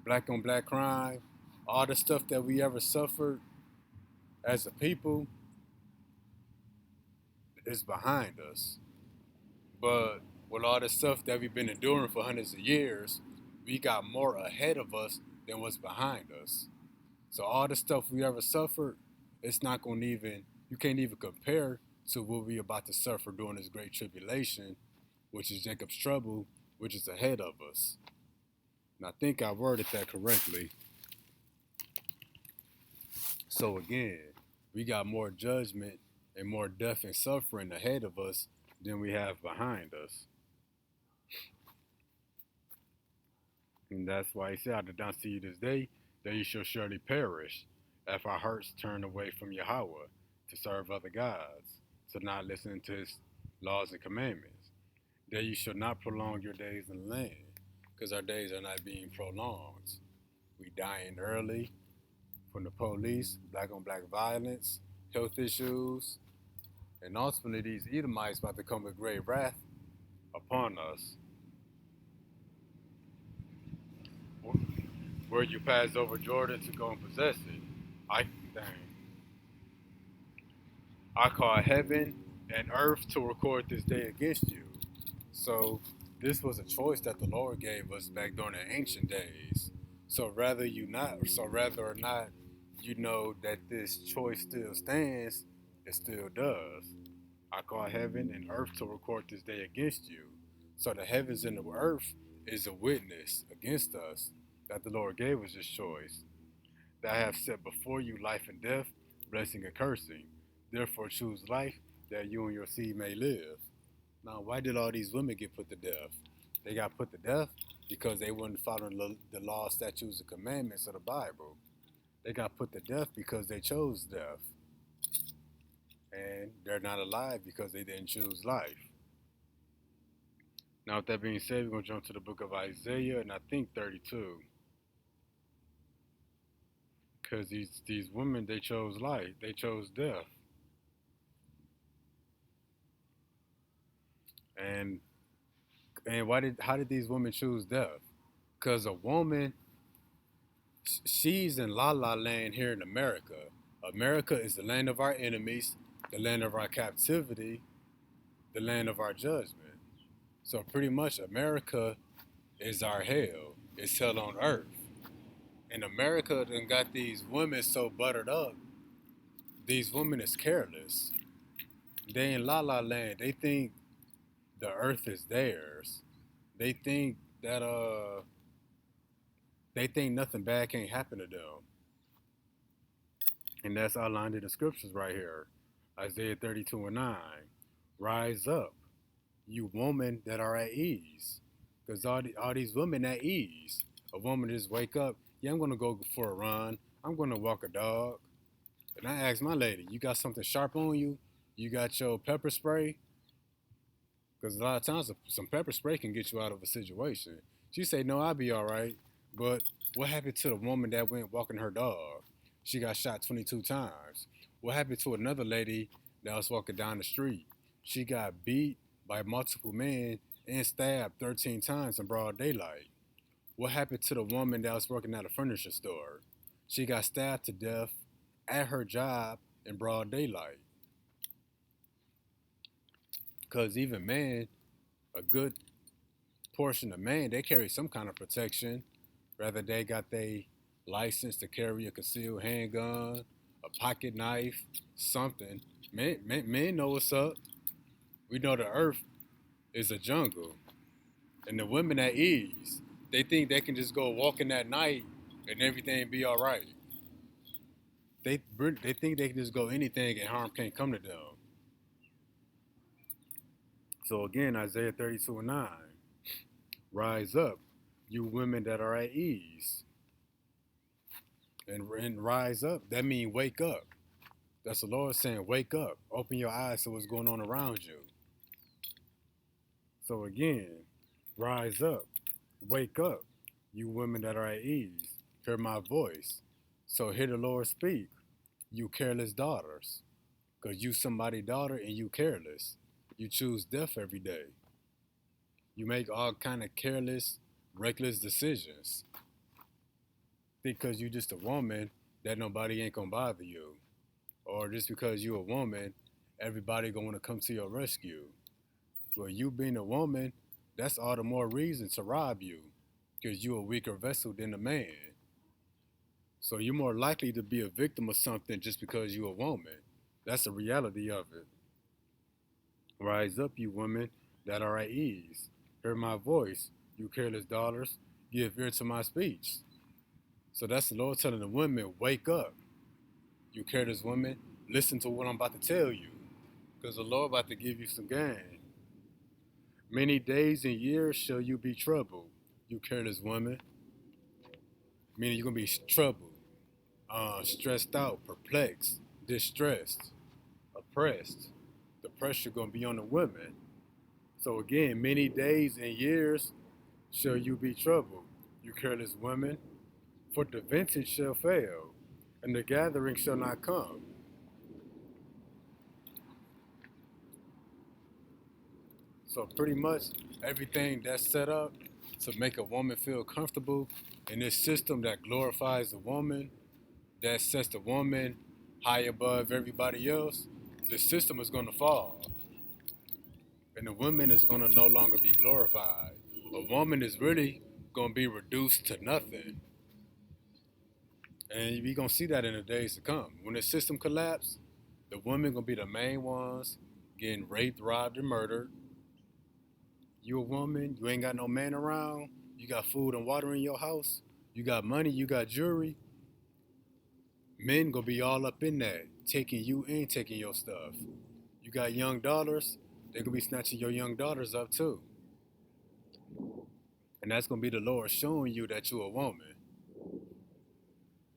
black on black crime, all the stuff that we ever suffered as a people is behind us. But with all the stuff that we've been enduring for hundreds of years, we got more ahead of us than what's behind us. So all the stuff we ever suffered, it's not going to even, you can't even compare to what we about to suffer during this great tribulation, which is Jacob's trouble, which is ahead of us. And I think I worded that correctly. So again, we got more judgment and more death and suffering ahead of us than we have behind us. And that's why he said, I denounce to you this day that you shall surely perish if our hearts turn away from Yahweh to serve other gods, to not listen to his laws and commandments. That you shall not prolong your days in the land, because our days are not being prolonged. We dying early from the police, black on black violence, health issues, and ultimately these Edomites about to come with great wrath upon us. Where you pass over Jordan to go and possess it. I call heaven and earth to record this day against you. So this was a choice that the Lord gave us back during the ancient days. So whether or not you know that this choice still stands, it still does. I call heaven and earth to record this day against you. So the heavens and the earth is a witness against us that the Lord gave us this choice. That I have set before you life and death, blessing and cursing. Therefore choose life that you and your seed may live. Now, why did all these women get put to death? They got put to death because they weren't following the law, statutes, and commandments of the Bible. They got put to death because they chose death. And they're not alive because they didn't choose life. Now, with that being said, we're going to jump to the book of Isaiah, and I think 32. Because these women, they chose life. They chose death. And how did these women choose death? Because a woman, she's in La La Land here in America. America is the land of our enemies, the land of our captivity, the land of our judgment. So pretty much America is our hell. It's hell on earth. And America done got these women so buttered up. These women is careless. They in La La Land. They think the earth is theirs. They think that nothing bad can't happen to them. And that's outlined in the scriptures right here. Isaiah 32:9. Rise up, you women that are at ease. Because all these women at ease. A woman just wake up, yeah, I'm going to go for a run. I'm going to walk a dog. And I asked my lady, you got something sharp on you? You got your pepper spray? Because a lot of times some pepper spray can get you out of a situation. She said, no, I'll be all right. But what happened to the woman that went walking her dog? She got shot 22 times. What happened to another lady that was walking down the street? She got beat by multiple men and stabbed 13 times in broad daylight. What happened to the woman that was working at a furniture store? She got stabbed to death at her job in broad daylight. Because even men, a good portion of men, they carry some kind of protection. Whether they got their license to carry a concealed handgun, a pocket knife, something. Men know what's up. We know the earth is a jungle. And the women at ease, They think they can just go walking that night and everything be all right. They think they can just go anything and harm can't come to them. So again, Isaiah 32:9, rise up, you women that are at ease, and rise up. That means wake up. That's the Lord saying, wake up, open your eyes to what's going on around you. So again, rise up, wake up, you women that are at ease. Hear my voice. So hear the Lord speak, you careless daughters. Because you somebody's daughter and you careless. You choose death every day. You make all kind of careless, reckless decisions. Because you just a woman, that nobody ain't gonna bother you. Or just because you a woman, everybody gonna wanna come to your rescue. Well, you being a woman, that's all the more reason to rob you. Because you a weaker vessel than a man. So you're more likely to be a victim of something just because you a woman. That's the reality of it. Rise up, you women that are at ease. Hear my voice, you careless daughters. Give ear to my speech. So that's the Lord telling the women, wake up. You careless women, listen to what I'm about to tell you. Because the Lord about to give you some gain. Many days and years shall you be troubled, you careless woman. Meaning you're going to be troubled, stressed out, perplexed, distressed, oppressed. The pressure going to be on the women. So again, many days and years shall you be troubled, you careless women. For the vintage shall fail, and the gathering shall not come. So pretty much everything that's set up to make a woman feel comfortable in this system that glorifies the woman, that sets the woman high above everybody else, the system is going to fall. And the woman is going to no longer be glorified. A woman is really going to be reduced to nothing. And we're going to see that in the days to come. When the system collapses, the women going to be the main ones getting raped, robbed, and murdered. You a woman, you ain't got no man around, you got food and water in your house, you got money, you got jewelry. Men going to be all up in that, taking you in, taking your stuff. You got young daughters, they going to be snatching your young daughters up too. And that's going to be the Lord showing you that you're a woman.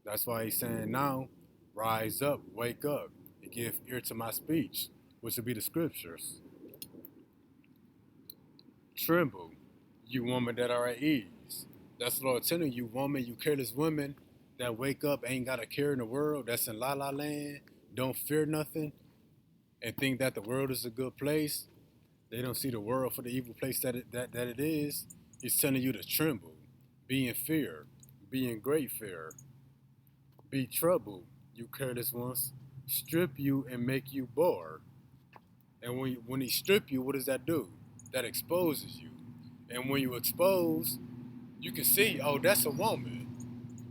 That's why he's saying now, rise up, wake up, and give ear to my speech, which will be the scriptures. Tremble, you women that are at ease. That's the Lord telling you, woman, you careless women that wake up, ain't got a care in the world, that's in la la land, don't fear nothing, and think that the world is a good place. They don't see the world for the evil place that it is. He's telling you to tremble, be in fear, be in great fear. Be troubled, you careless ones. Strip you and make you bored. And when he strip you, what does that do? That exposes you. And when you expose, you can see, oh, that's a woman.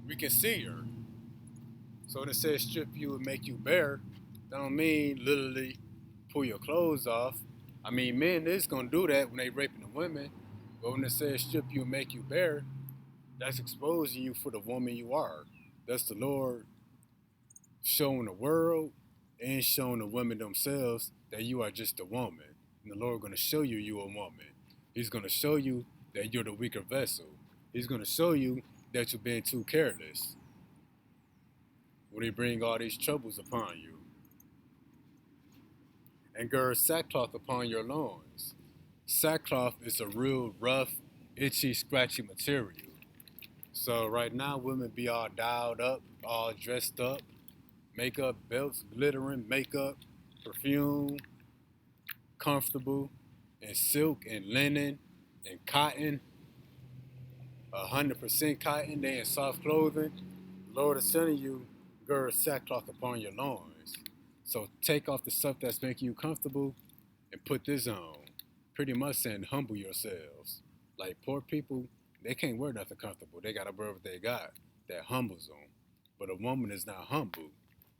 We can see her. So when it says strip you and make you bare, that don't mean literally pull your clothes off. I mean, men is going to do that when they raping the women. But when it says strip you and make you bare, that's exposing you for the woman you are. That's the Lord showing the world and showing the women themselves that you are just a woman. And the Lord going to show you you a woman. He's going to show you that you're the weaker vessel. He's going to show you that you're being too careless when he bring all these troubles upon you. And gird sackcloth upon your loins. Sackcloth is a real rough, itchy, scratchy material. So right now, women be all dialed up, all dressed up, makeup, belts, glittering, makeup, perfume, comfortable, and silk and linen and cotton, 100% cotton. They in soft clothing. The Lord is telling you, gird sackcloth upon your loins. So take off the stuff that's making you comfortable and put this on. Pretty much saying humble yourselves. Like poor people, they can't wear nothing comfortable. They got to wear what they got that humbles them. But a woman is not humble.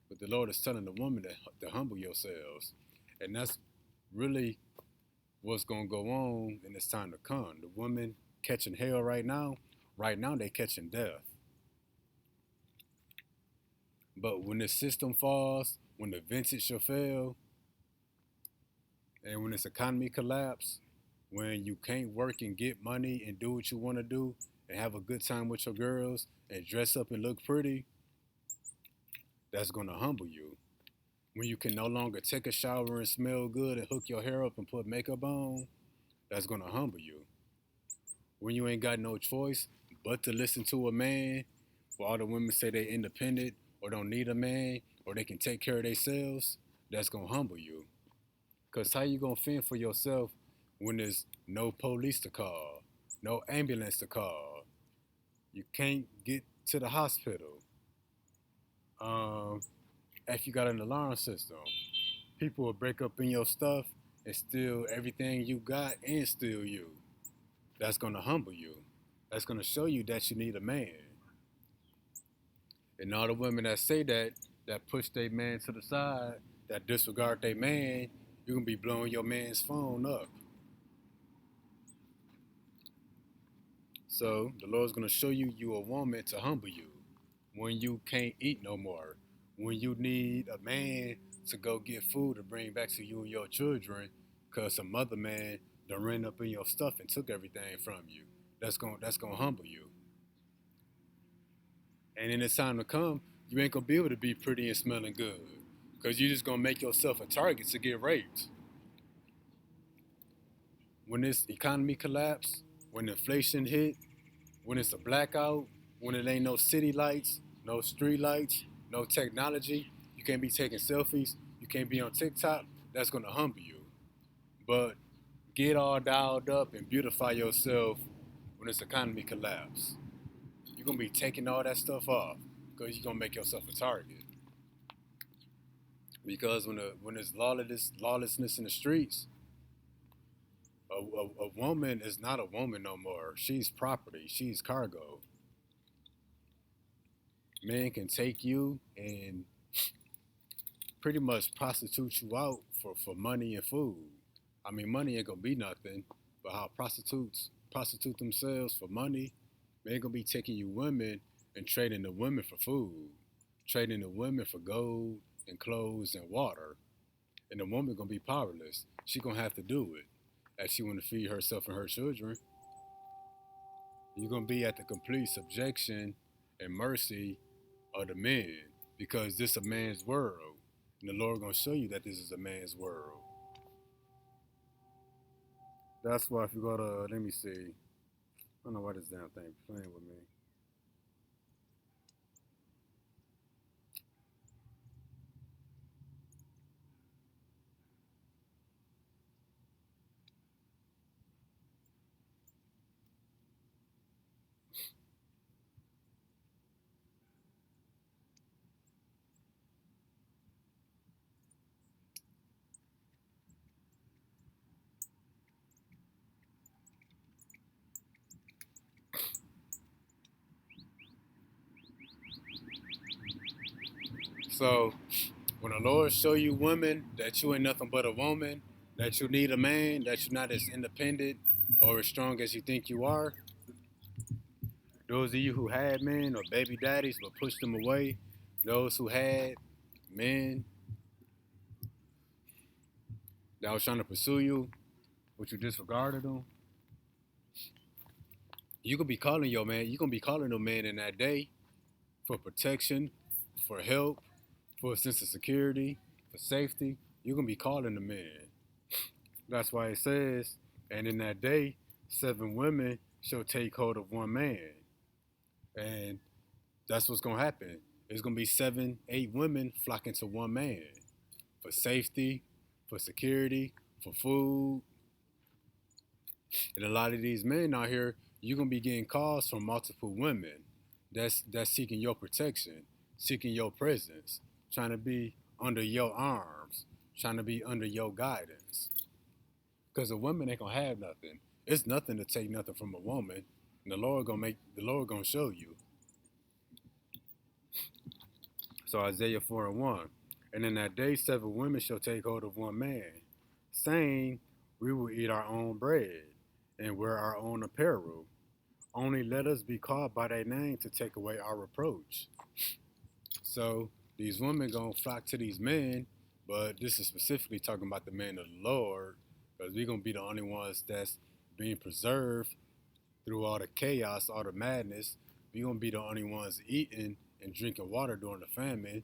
But the Lord is telling the woman to humble yourselves. And that's really what's going to go on in this time to come. The women catching hell right now Right now, they catching death. But when the system falls, when the vintage shall fail, and when this economy collapse, when you can't work and get money and do what you want to do and have a good time with your girls and dress up and look pretty, that's gonna humble you. When you can no longer take a shower and smell good and hook your hair up and put makeup on, that's gonna humble you. When you ain't got no choice but to listen to a man, where all the women say they independent or don't need a man or they can take care of themselves, that's gonna humble you. Cause how you gonna fend for yourself when there's no police to call, no ambulance to call, you can't get to the hospital. Um, if you got an alarm system, people will break up in your stuff and steal everything you got and steal you. That's gonna humble you. That's gonna show you that you need a man. And all the women that say that, that push their man to the side, that disregard their man, you're gonna be blowing your man's phone up. So the Lord's gonna show you you a woman to humble you when you can't eat no more, when you need a man to go get food to bring back to you and your children, cause some other man done ran up in your stuff and took everything from you. That's gonna humble you. And in the time to come, you ain't gonna be able to be pretty and smelling good, cause you just gonna make yourself a target to get raped. When this economy collapse, when inflation hit, when it's a blackout, when it ain't no city lights, no street lights, no technology, you can't be taking selfies, you can't be on TikTok, that's gonna humble you. But get all dialed up and beautify yourself when this economy collapse. You're gonna be taking all that stuff off because you're gonna make yourself a target. Because when there's lawlessness in the streets, a woman is not a woman no more. She's property. She's cargo. Men can take you and pretty much prostitute you out for money and food. I mean, money ain't gonna be nothing, but how prostitutes prostitute themselves for money, they ain't gonna be taking you women and trading the women for food, trading the women for gold and clothes and water. And the woman gonna be powerless. She gonna have to do it as she wanna feed herself and her children. You're gonna be at the complete subjection and mercy of the men because this is a man's world. And the Lord gonna show you that this is a man's world. That's why if you go to, let me see, I don't know why this damn thing playing with me. So when the Lord show you women that you ain't nothing but a woman, that you need a man, that you're not as independent or as strong as you think you are, those of you who had men or baby daddies but pushed them away, those who had men that was trying to pursue you, but you disregarded them, you could be calling your man, you gonna be calling a man in that day for protection, for help, for a sense of security, for safety. You're gonna be calling the man. That's why it says, and in that day, 7 women shall take hold of one man. And that's what's gonna happen. It's gonna be 7, 8 women flocking to one man for safety, for security, for food. And a lot of these men out here, you're gonna be getting calls from multiple women that's seeking your protection, seeking your presence, trying to be under your arms, trying to be under your guidance. Because a woman ain't gonna have nothing. It's nothing to take nothing from a woman. And the Lord gonna show you. So Isaiah 4:1. And in that day 7 women shall take hold of one man, saying, we will eat our own bread and wear our own apparel. Only let us be called by their name to take away our reproach. So these women gonna flock to these men, but this is specifically talking about the men of the Lord, because we're gonna be the only ones that's being preserved through all the chaos, all the madness. We're gonna be the only ones eating and drinking water during the famine.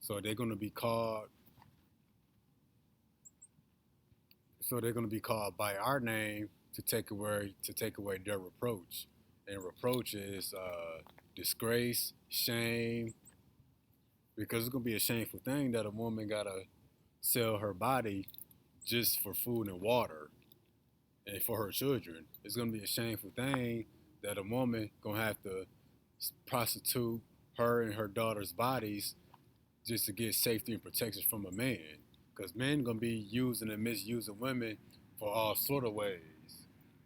So they're gonna be called. So they're gonna be called by our name to take away their reproach. And reproach is disgrace, shame, because it's gonna be a shameful thing that a woman gotta sell her body just for food and water and for her children. It's gonna be a shameful thing that a woman gonna have to prostitute her and her daughter's bodies just to get safety and protection from a man. Because men gonna be using and misusing women for all sort of ways.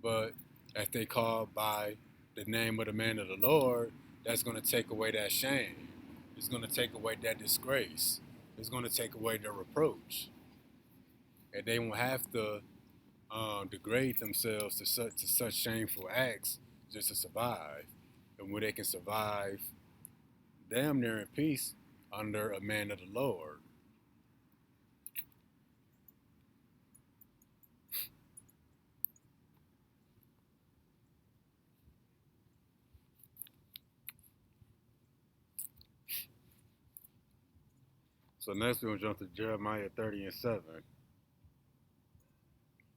But if they call by the name of the man of the Lord, that's gonna take away that shame. It's gonna take away that disgrace. It's gonna take away their reproach. And they won't have to degrade themselves to such shameful acts just to survive. And where they can survive damn near in peace under a man of the Lord. So next we're going to jump to Jeremiah 30 and 7.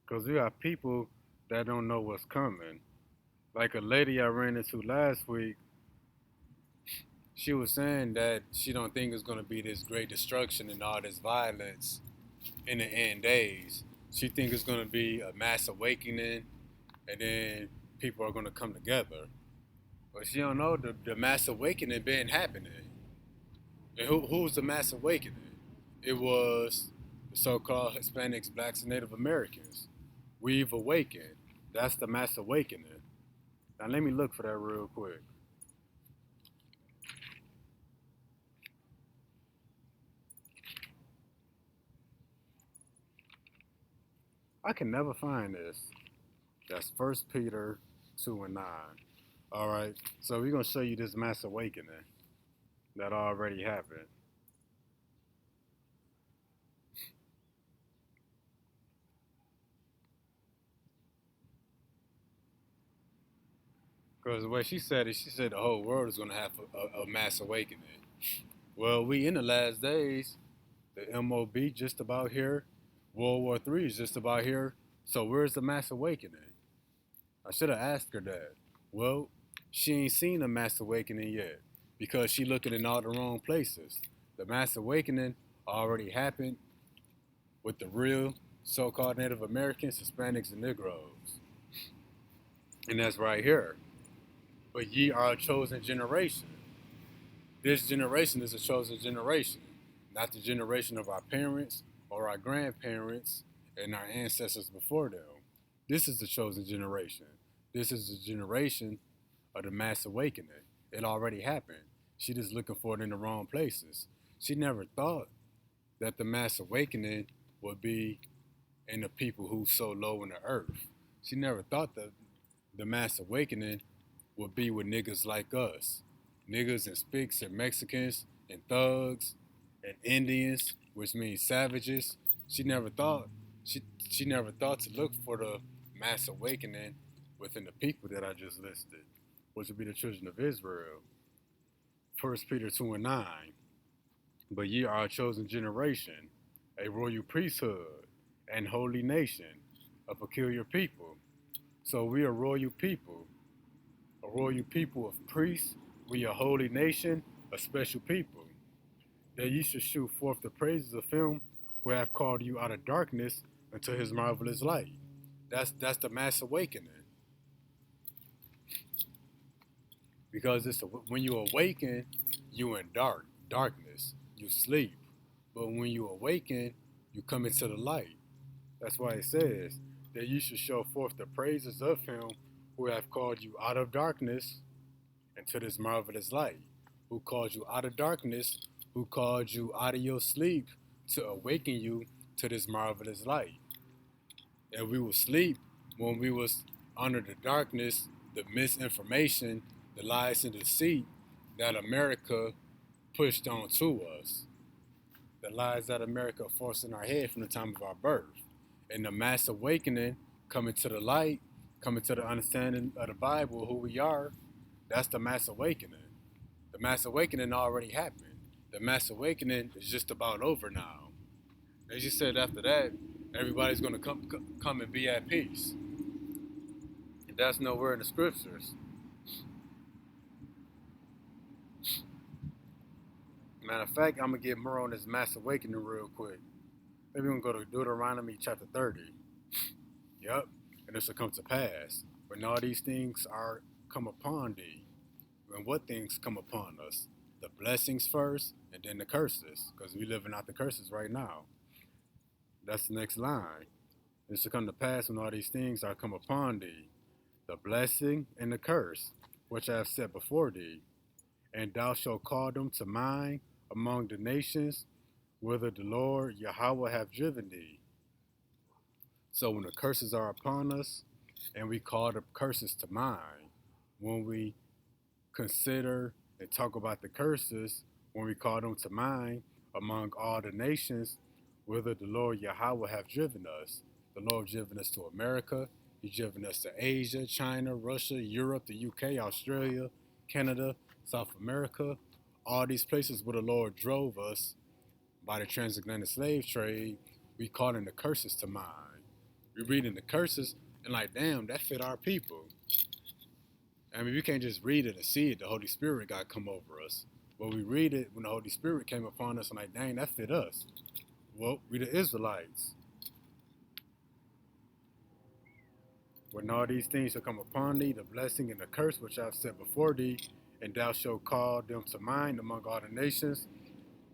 Because we got people that don't know what's coming. Like a lady I ran into last week, she was saying that she don't think it's going to be this great destruction and all this violence in the end days. She thinks it's going to be a mass awakening and then people are going to come together. But she don't know the mass awakening been happening. And who's the mass awakening? It was the so-called Hispanics, blacks, and Native Americans. We've awakened. That's the mass awakening. Now let me look for that real quick. I can never find this. That's 1 Peter 2 and 9. All right, so we're going to show you this mass awakening that already happened. Because the way she said it, she said the whole world is going to have a mass awakening. Well, we in the last days, the MOB just about here, World War III is just about here. So where's the mass awakening? I should have asked her that. Well, she ain't seen a mass awakening yet because she looking in all the wrong places. The mass awakening already happened with the real so-called Native Americans, Hispanics, and Negroes. And that's right here. But ye are a chosen generation. This generation is a chosen generation, not the generation of our parents or our grandparents and our ancestors before them. This is the chosen generation. This is the generation of the mass awakening. It already happened. She just looking for it in the wrong places. She never thought that the mass awakening would be in the people who so low in the earth. She never thought that the mass awakening would be with niggas like us. Niggas and spics and Mexicans and thugs and Indians, which means savages. She never thought she never thought to look for the mass awakening within the people that I just listed, which would be the children of Israel. 1 Peter 2 and 9. But ye are a chosen generation, a royal priesthood, and holy nation, a peculiar people. So we are royal people, a royal people of priests. We are a holy nation, a special people. That ye should shew forth the praises of him who hath called you out of darkness into his marvelous light. That's the mass awakening. Because when you awaken, you in darkness. You sleep. But when you awaken, you come into the light. That's why it says that you should show forth the praises of him who hath called you out of darkness into this marvelous light. Who called you out of darkness, who called you out of your sleep to awaken you to this marvelous light. And we will sleep when we was under the darkness, the misinformation, the lies and deceit that America pushed onto us. The lies that America forced in our head from the time of our birth. And the mass awakening, coming to the light, coming to the understanding of the Bible, who we are, that's the mass awakening. The mass awakening already happened. The mass awakening is just about over now. As you said, after that, everybody's going to come and be at peace. And that's nowhere in the scriptures. Matter of fact, I'm going to get more on this mass awakening real quick. Maybe we're going to go to Deuteronomy chapter 30. Yep. And this will come to pass. When all these things are come upon thee. And what things come upon us? The blessings first, and then the curses. Because we're living out the curses right now. That's the next line. It shall come to pass when all these things are come upon thee, the blessing and the curse, which I have set before thee. And thou shalt call them to mind among the nations, whither the Lord Yahweh hath driven thee. So when the curses are upon us, and we call the curses to mind, when we consider and talk about the curses, when we call them to mind among all the nations, whither the Lord Yahweh hath driven us. The Lord driven us to America. He's driven us to Asia, China, Russia, Europe, the UK, Australia, Canada, South America. All these places where the Lord drove us by the transatlantic slave trade, we calling the curses to mind. We're reading the curses and like, damn, that fit our people. I mean, we can't just read it and see it. The Holy Spirit got to come over us. But we read it when the Holy Spirit came upon us and like, dang, that fit us. Well, we the Israelites. When all these things shall come upon thee, the blessing and the curse which I have set before thee, and thou shalt call them to mind among all the nations,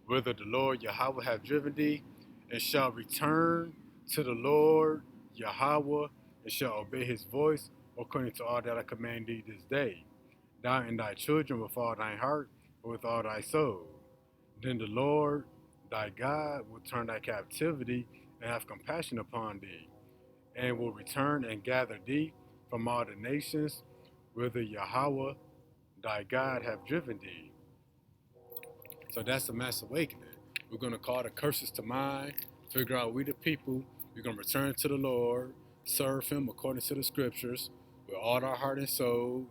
whither the Lord Yahweh hath driven thee, and shall return to the Lord Yahweh, and shall obey his voice, according to all that I command thee this day, thou and thy children with all thine heart, and with all thy soul. Then the Lord thy God will turn thy captivity, and have compassion upon thee, and will return and gather thee from all the nations, whither Yahweh thy God hath driven thee. So that's the mass awakening. We're going to call the curses to mind, figure out we the people, we're going to return to the Lord, serve him according to the scriptures, with all our heart and soul,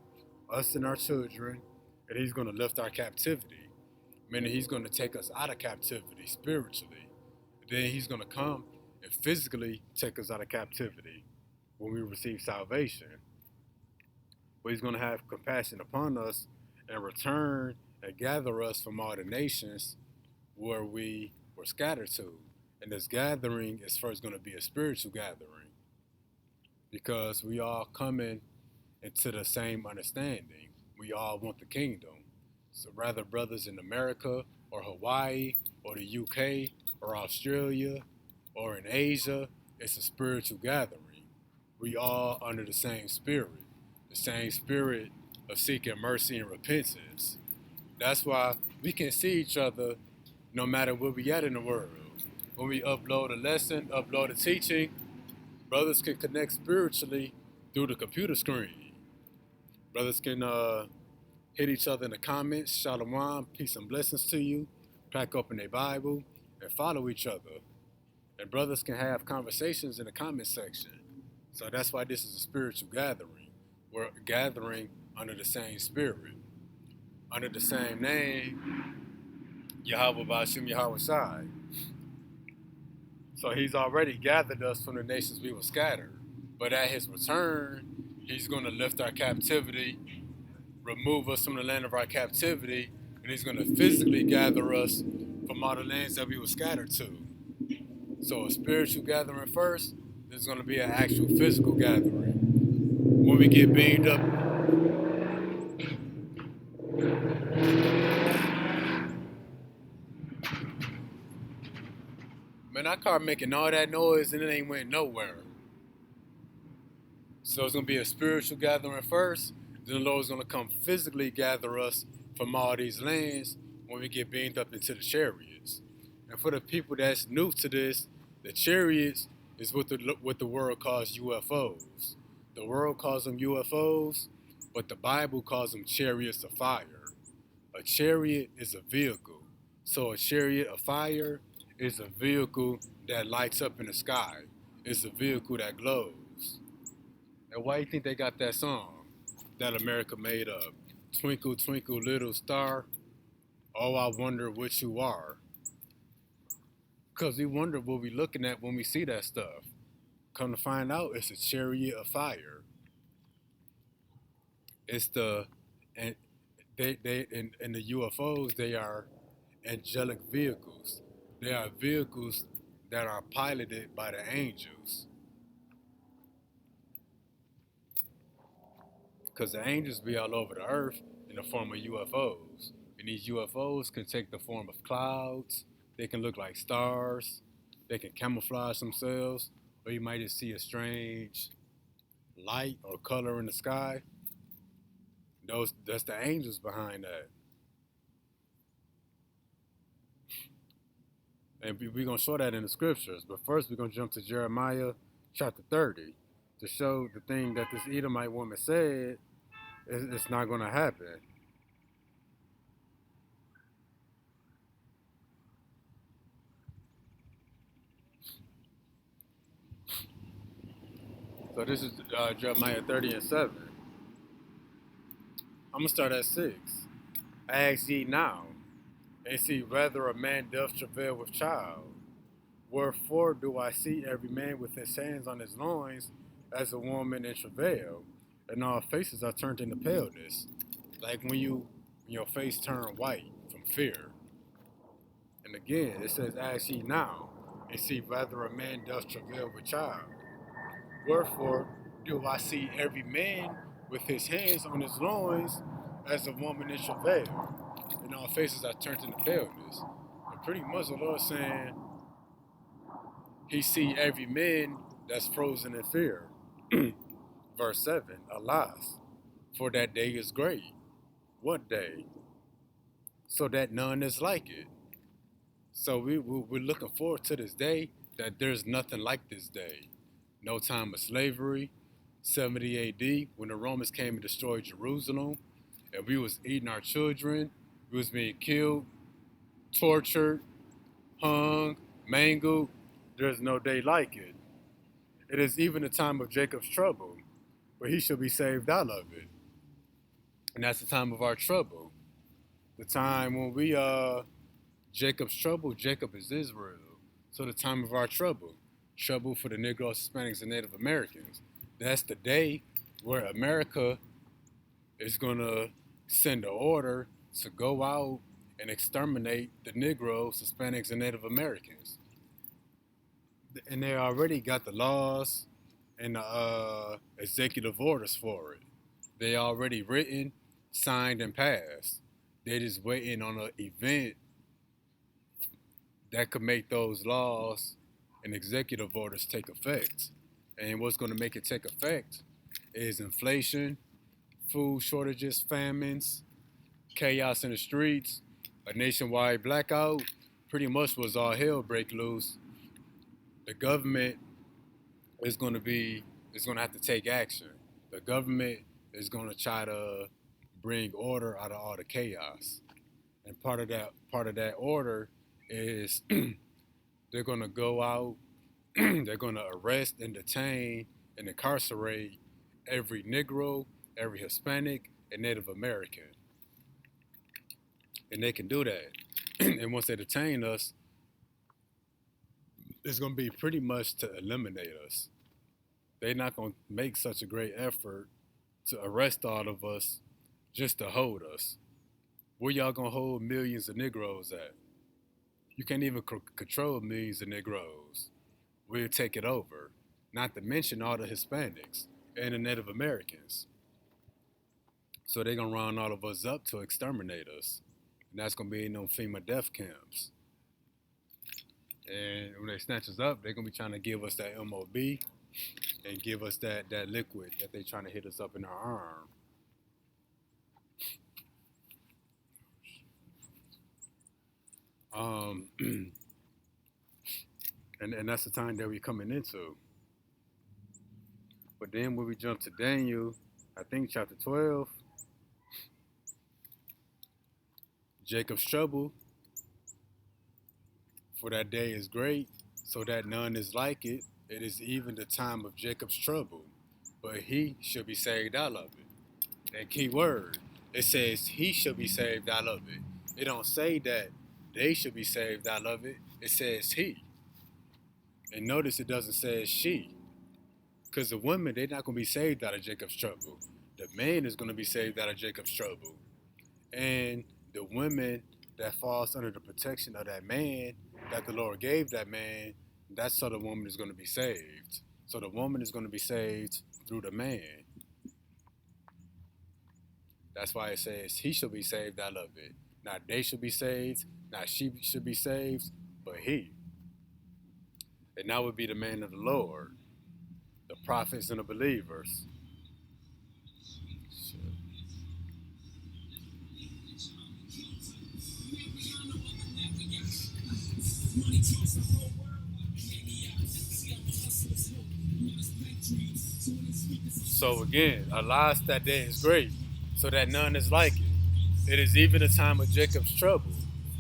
us and our children, and he's going to lift our captivity, meaning he's going to take us out of captivity spiritually. Then he's going to come and physically take us out of captivity when we receive salvation. But he's going to have compassion upon us and return and gather us from all the nations where we were scattered to. And this gathering is first going to be a spiritual gathering, because we all coming into the same understanding. We all want the kingdom. So rather brothers in America or Hawaii or the UK or Australia or in Asia, it's a spiritual gathering. We all under the same spirit of seeking mercy and repentance. That's why we can see each other no matter where we at in the world. When we upload a lesson, upload a teaching, brothers can connect spiritually through the computer screen. Brothers can hit each other in the comments, shalom, peace and blessings to you, pack open their Bible, and follow each other. And brothers can have conversations in the comment section. So that's why this is a spiritual gathering. We're gathering under the same spirit, under the same name, Yahweh Bashim Yahweh Shai. So he's already gathered us from the nations we were scattered. But at his return, he's going to lift our captivity, remove us from the land of our captivity, and he's going to physically gather us from all the lands that we were scattered to. So a spiritual gathering first, there's going to be an actual physical gathering. When we get beamed up, man, our car making all that noise and it ain't went nowhere. So it's going to be a spiritual gathering first, then the Lord's going to come physically gather us from all these lands when we get beamed up into the chariots. And for the people that's new to this, the chariots is what the world calls UFOs. The world calls them UFOs, but the Bible calls them chariots of fire. A chariot is a vehicle. So a chariot of fire is a vehicle that lights up in the sky. It's a vehicle that glows. And why do you think they got that song that America made up? Twinkle, twinkle, little star. Oh, I wonder what you are. Because we wonder what we're looking at when we see that stuff. Come to find out, it's a chariot of fire. It's the, and they in the UFOs, they are angelic vehicles. They are vehicles that are piloted by the angels. Because the angels be all over the earth in the form of UFOs. And these UFOs can take the form of clouds. They can look like stars. They can camouflage themselves. Or you might just see a strange light or color in the sky. That's the angels behind that. And we're going to show that in the scriptures. But first, we're going to jump to Jeremiah chapter 30 to show the thing that this Edomite woman said it's not going to happen. So this is Jeremiah 30 and 7. I'm going to start at 6. Ask ye now, and see whether a man doth travail with child. Wherefore do I see every man with his hands on his loins as a woman in travail, and all faces are turned into paleness, like when your face turn white from fear. And again, it says, ask ye now, and see whether a man doth travail with child. Wherefore do I see every man with his hands on his loins as a woman in travail, and all faces are turned into paleness. And pretty much the Lord saying, he see every man that's frozen in fear. Verse 7, alas, for that day is great. What day? So that none is like it. So we're looking forward to this day that there's nothing like this day. No time of slavery, 70 AD, when the Romans came and destroyed Jerusalem, and we was eating our children, we was being killed, tortured, hung, mangled. There's no day like it. It is even the time of Jacob's trouble, but he shall be saved out of it. And that's the time of our trouble. The time when Jacob's trouble, Jacob is Israel. So the time of our trouble for the Negroes, Hispanics, and Native Americans. That's the day where America is going to send an order to go out and exterminate the Negroes, Hispanics, and Native Americans. And they already got the laws and the executive orders for it. They already written, signed, and passed. They're just waiting on an event that could make those laws and executive orders take effect. And what's going to make it take effect is inflation, food shortages, famines, chaos in the streets, a nationwide blackout. Pretty much was all hell break loose. The government is going to have to take action. The government is going to try to bring order out of all the chaos. And part of that order is they're going to go out, they're going to arrest and detain and incarcerate every Negro, every Hispanic, and Native American. And they can do that. And once they detain us, it's going to be pretty much to eliminate us. They're not going to make such a great effort to arrest all of us just to hold us. Where y'all going to hold millions of Negroes at? You can't even control millions of Negroes. We'll take it over. Not to mention all the Hispanics and the Native Americans. So they're going to round all of us up to exterminate us. And that's going to be in them FEMA death camps. And when they snatch us up, they're going to be trying to give us that MOB and give us that liquid that they're trying to hit us up in our arm. And that's the time that we're coming into. But then when we jump to Daniel I think chapter 12, Jacob's trouble, for that day is great, so that none is like it. It is even the time of Jacob's trouble, but he shall be saved out of it. That key word, it says he shall be saved out of it. It don't say that they should be saved out of it. It says he. And notice it doesn't say she. Because the women, they're not going to be saved out of Jacob's trouble. The man is going to be saved out of Jacob's trouble. And the women that falls under the protection of that man that the Lord gave that man, that's how the woman is going to be saved. So the woman is going to be saved through the man. That's why it says he shall be saved out of it. Not they should be saved, not she should be saved, but he. And that would be the man of the Lord, the prophets and the believers. So again, alas, that day is great, so that none is like it. It is even the time of Jacob's trouble,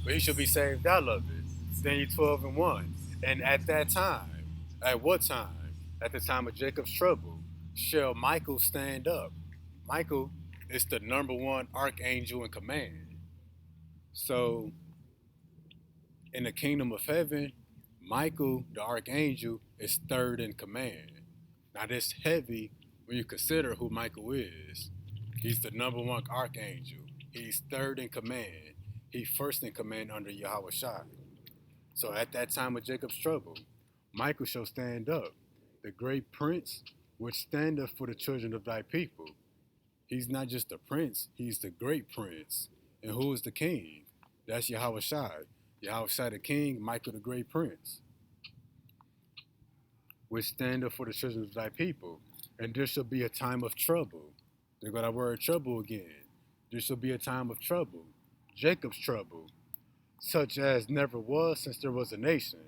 but he shall be saved out of it. Daniel 12 and 1. And at that time, at what time? At the time of Jacob's trouble, shall Michael stand up. Michael is the number one archangel in command. So in the kingdom of heaven, Michael, the archangel, is third in command. Now that's heavy when you consider who Michael is. He's the number one archangel. He's third in command. He's first in command under Yahawadah. So at that time of Jacob's trouble, Michael shall stand up, the great prince which standeth for the children of thy people. He's not just the prince, he's the great prince. And who is the king? That's Yahawadah. Yahawadah the king, Michael the great prince, which standeth for the children of thy people. And there shall be a time of trouble. There go that word trouble again. There shall be a time of trouble, Jacob's trouble, such as never was since there was a nation.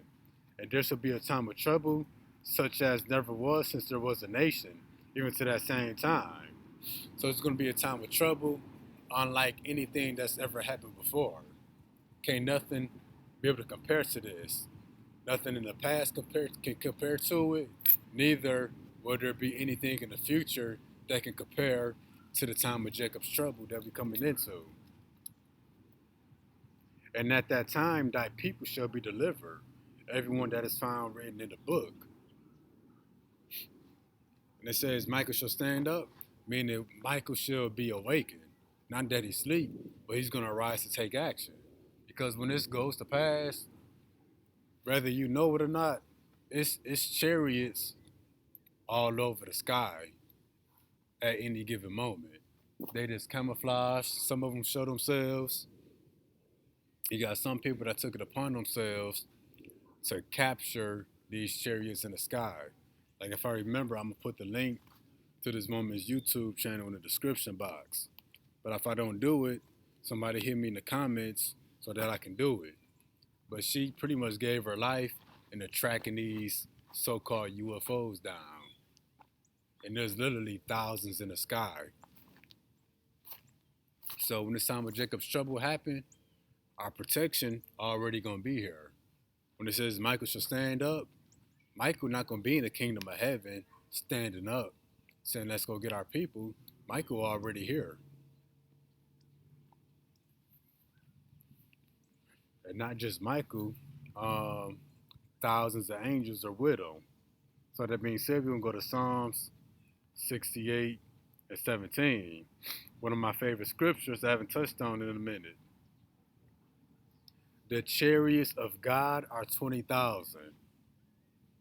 And there shall be a time of trouble, such as never was since there was a nation, even to that same time. So it's going to be a time of trouble, unlike anything that's ever happened before. Can't nothing be able to compare to this. Nothing in the past can compare to it. Neither will there be anything in the future that can compare to the time of Jacob's trouble that we're coming into. And at that time, thy people shall be delivered, everyone that is found written in the book. And it says Michael shall stand up, meaning Michael shall be awakened. Not that he sleep, but he's going to arise to take action. Because when this goes to pass, whether you know it or not, it's chariots all over the sky at any given moment. They just camouflage. Some of them show themselves. You got some people that took it upon themselves to capture these chariots in the sky. Like if I remember, I'm going to put the link to this woman's YouTube channel in the description box. But if I don't do it, somebody hit me in the comments so that I can do it. But she pretty much gave her life into tracking these so-called UFOs down. And there's literally thousands in the sky. So when this time of Jacob's trouble happened, our protection already going to be here. When it says Michael shall stand up, Michael not going to be in the kingdom of heaven standing up, saying let's go get our people. Michael already here. And not just Michael, thousands of angels are with him. So that being said, we're going to go to Psalms 68 and 17. One of my favorite scriptures I haven't touched on in a minute. The chariots of God are 20,000.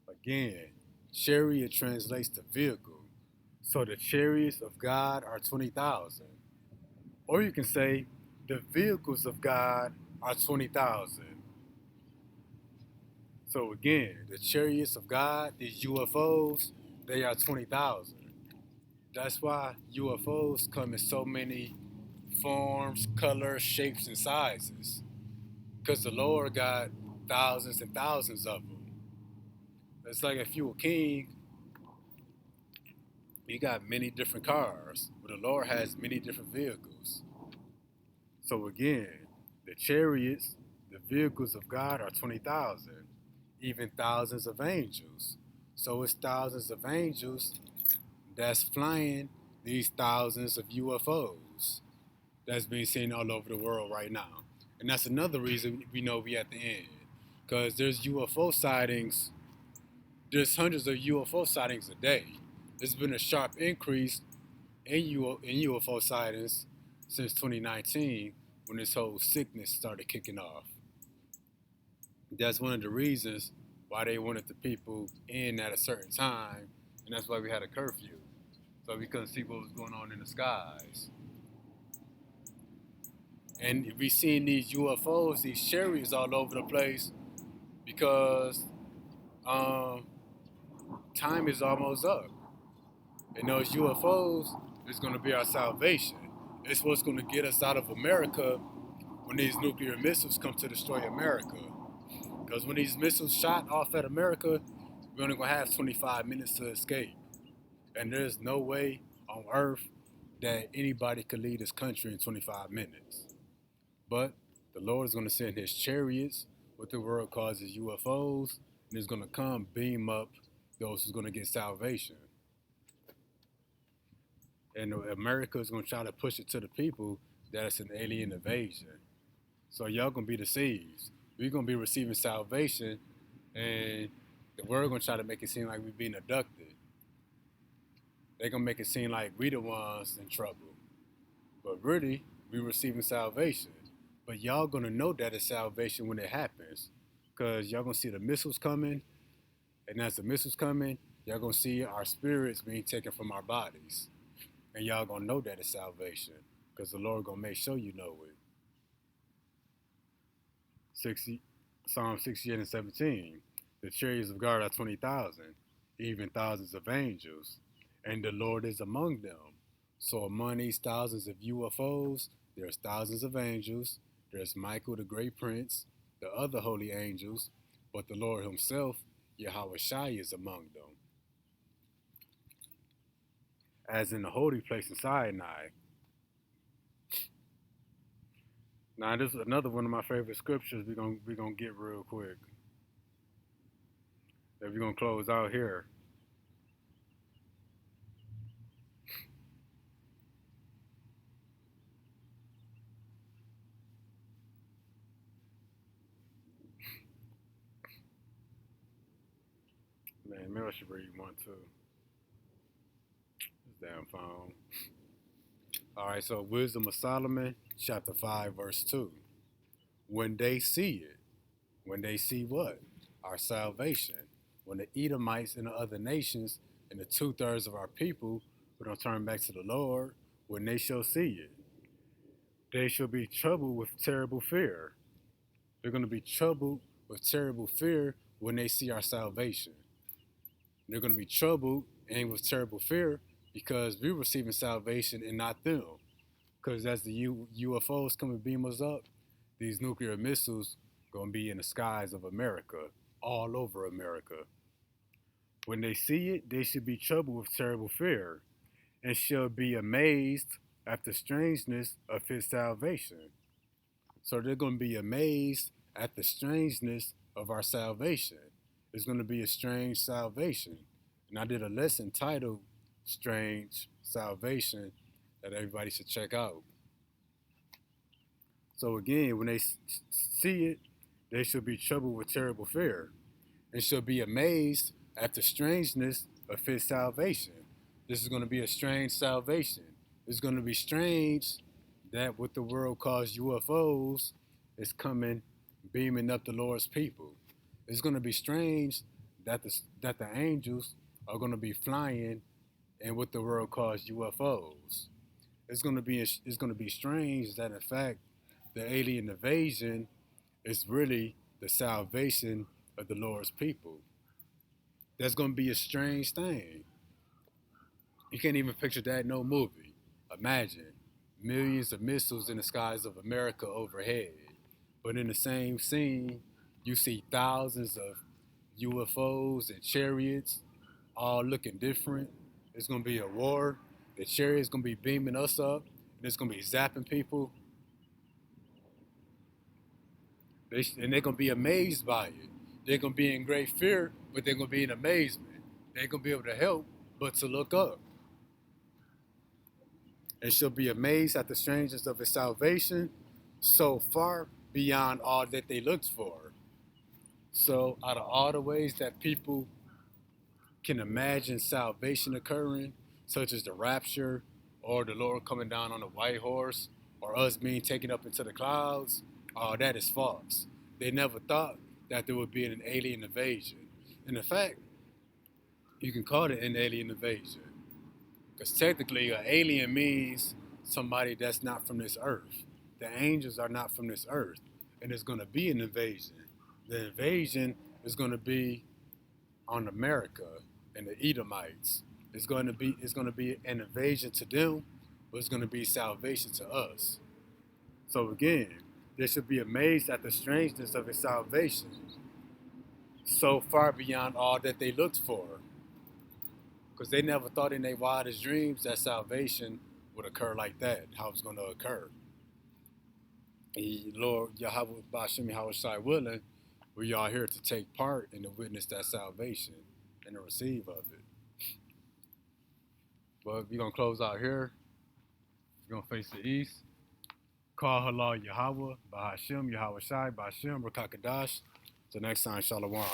Again, chariot translates to vehicle. So the chariots of God are 20,000. Or you can say the vehicles of God are 20,000. So again, the chariots of God, these UFOs, they are 20,000. That's why UFOs come in so many forms, colors, shapes, and sizes. Because the Lord got thousands and thousands of them. It's like if you were king He got many different cars, but the Lord has many different vehicles. So again, the chariots, the vehicles of God are 20,000, even thousands of angels. So it's thousands of angels that's flying these thousands of UFOs that's being seen all over the world right now. And that's another reason we know we at the end. Because there's UFO sightings, there's hundreds of UFO sightings a day. There's been a sharp increase in UFO sightings since 2019 when this whole sickness started kicking off. That's one of the reasons why they wanted the people in at a certain time, and that's why we had a curfew. So we couldn't see what was going on in the skies. And we seen these UFOs, these chariots all over the place because um, time is almost up. And those UFOs is going to be our salvation. It's what's going to get us out of America when these nuclear missiles come to destroy America. Because when these missiles shot off at America, we're only going to have 25 minutes to escape. And there's no way on earth that anybody could lead this country in 25 minutes. But the Lord is going to send his chariots, what the world calls his UFOs, and he's going to come beam up those who's going to get salvation. And America is going to try to push it to the people that it's an alien invasion. So y'all going to be deceived. We're going to be receiving salvation, and the world going to try to make it seem like we're being abducted. They're going to make it seem like we the ones in trouble. But really, we're receiving salvation. But y'all going to know that it's salvation when it happens. Because y'all going to see the missiles coming, and as the missiles coming, y'all going to see our spirits being taken from our bodies. And y'all going to know that it's salvation. Because the Lord going to make sure you know it. 60, Psalm 68 and 17. The chariots of God are 20,000, even thousands of angels, and the Lord is among them. So among these thousands of UFOs, there's thousands of angels. There's Michael, the great prince, the other holy angels, but the Lord himself, Yahawadah, is among them. As in the holy place in Sinai. Now, this is another one of my favorite scriptures we're gonna get real quick. That we're gonna close out here. Man, maybe I should read one too. This damn phone. All right, so Wisdom of Solomon, chapter 5, verse 2. When they see it, when they see what? Our salvation. When the Edomites and the other nations and the 2/3 of our people who don't turn back to the Lord, when they shall see it, they shall be troubled with terrible fear. They're going to be troubled with terrible fear when they see our salvation. They're going to be troubled and with terrible fear because we're receiving salvation and not them. Because as the UFOs come and beam us up, these nuclear missiles going to be in the skies of America, all over America. When they see it, they should be troubled with terrible fear and shall be amazed at the strangeness of his salvation. So they're going to be amazed at the strangeness of our salvation. It's going to be a strange salvation. And I did a lesson titled Strange Salvation that everybody should check out. So again, when they see it, they shall be troubled with terrible fear and shall be amazed at the strangeness of his salvation. This is going to be a strange salvation. It's going to be strange that what the world calls UFOs is coming, beaming up the Lord's people. It's going to be strange that the angels are going to be flying in what the world calls UFOs. It's going to be strange that in fact the alien invasion is really the salvation of the Lord's people. That's going to be a strange thing. You can't even picture that in no movie. Imagine millions of missiles in the skies of America overhead. But in the same scene, you see thousands of UFOs and chariots all looking different. It's gonna be a war. The chariot's gonna be beaming us up, and it's gonna be zapping people. And they're gonna be amazed by it. They're gonna be in great fear, but they're gonna be in amazement. They're gonna be able to help, but to look up. And she'll be amazed at the strangeness of his salvation, so far beyond all that they looked for. So, out of all the ways that people can imagine salvation occurring, such as the rapture, or the Lord coming down on a white horse, or us being taken up into the clouds, all that is false. They never thought that there would be an alien invasion. And in fact, you can call it an alien invasion. Because technically, an alien means somebody that's not from this earth. The angels are not from this earth. And it's going to be an invasion. The invasion is going to be on America and the Edomites. It's going to be an invasion to them, but it's going to be salvation to us. So again, they should be amazed at the strangeness of his salvation, so far beyond all that they looked for. Because they never thought in their wildest dreams that salvation would occur like that, how it's going to occur. And Lord Yahawadah, Bashim Yahawadah willing, we are here to take part and to witness that salvation and to receive of it. But we're going to close out here. We're going to face the east. Call Halal Yahweh, Bahashim, Yahawadah, Bashim, Rakakadash. Till next time, Shalom.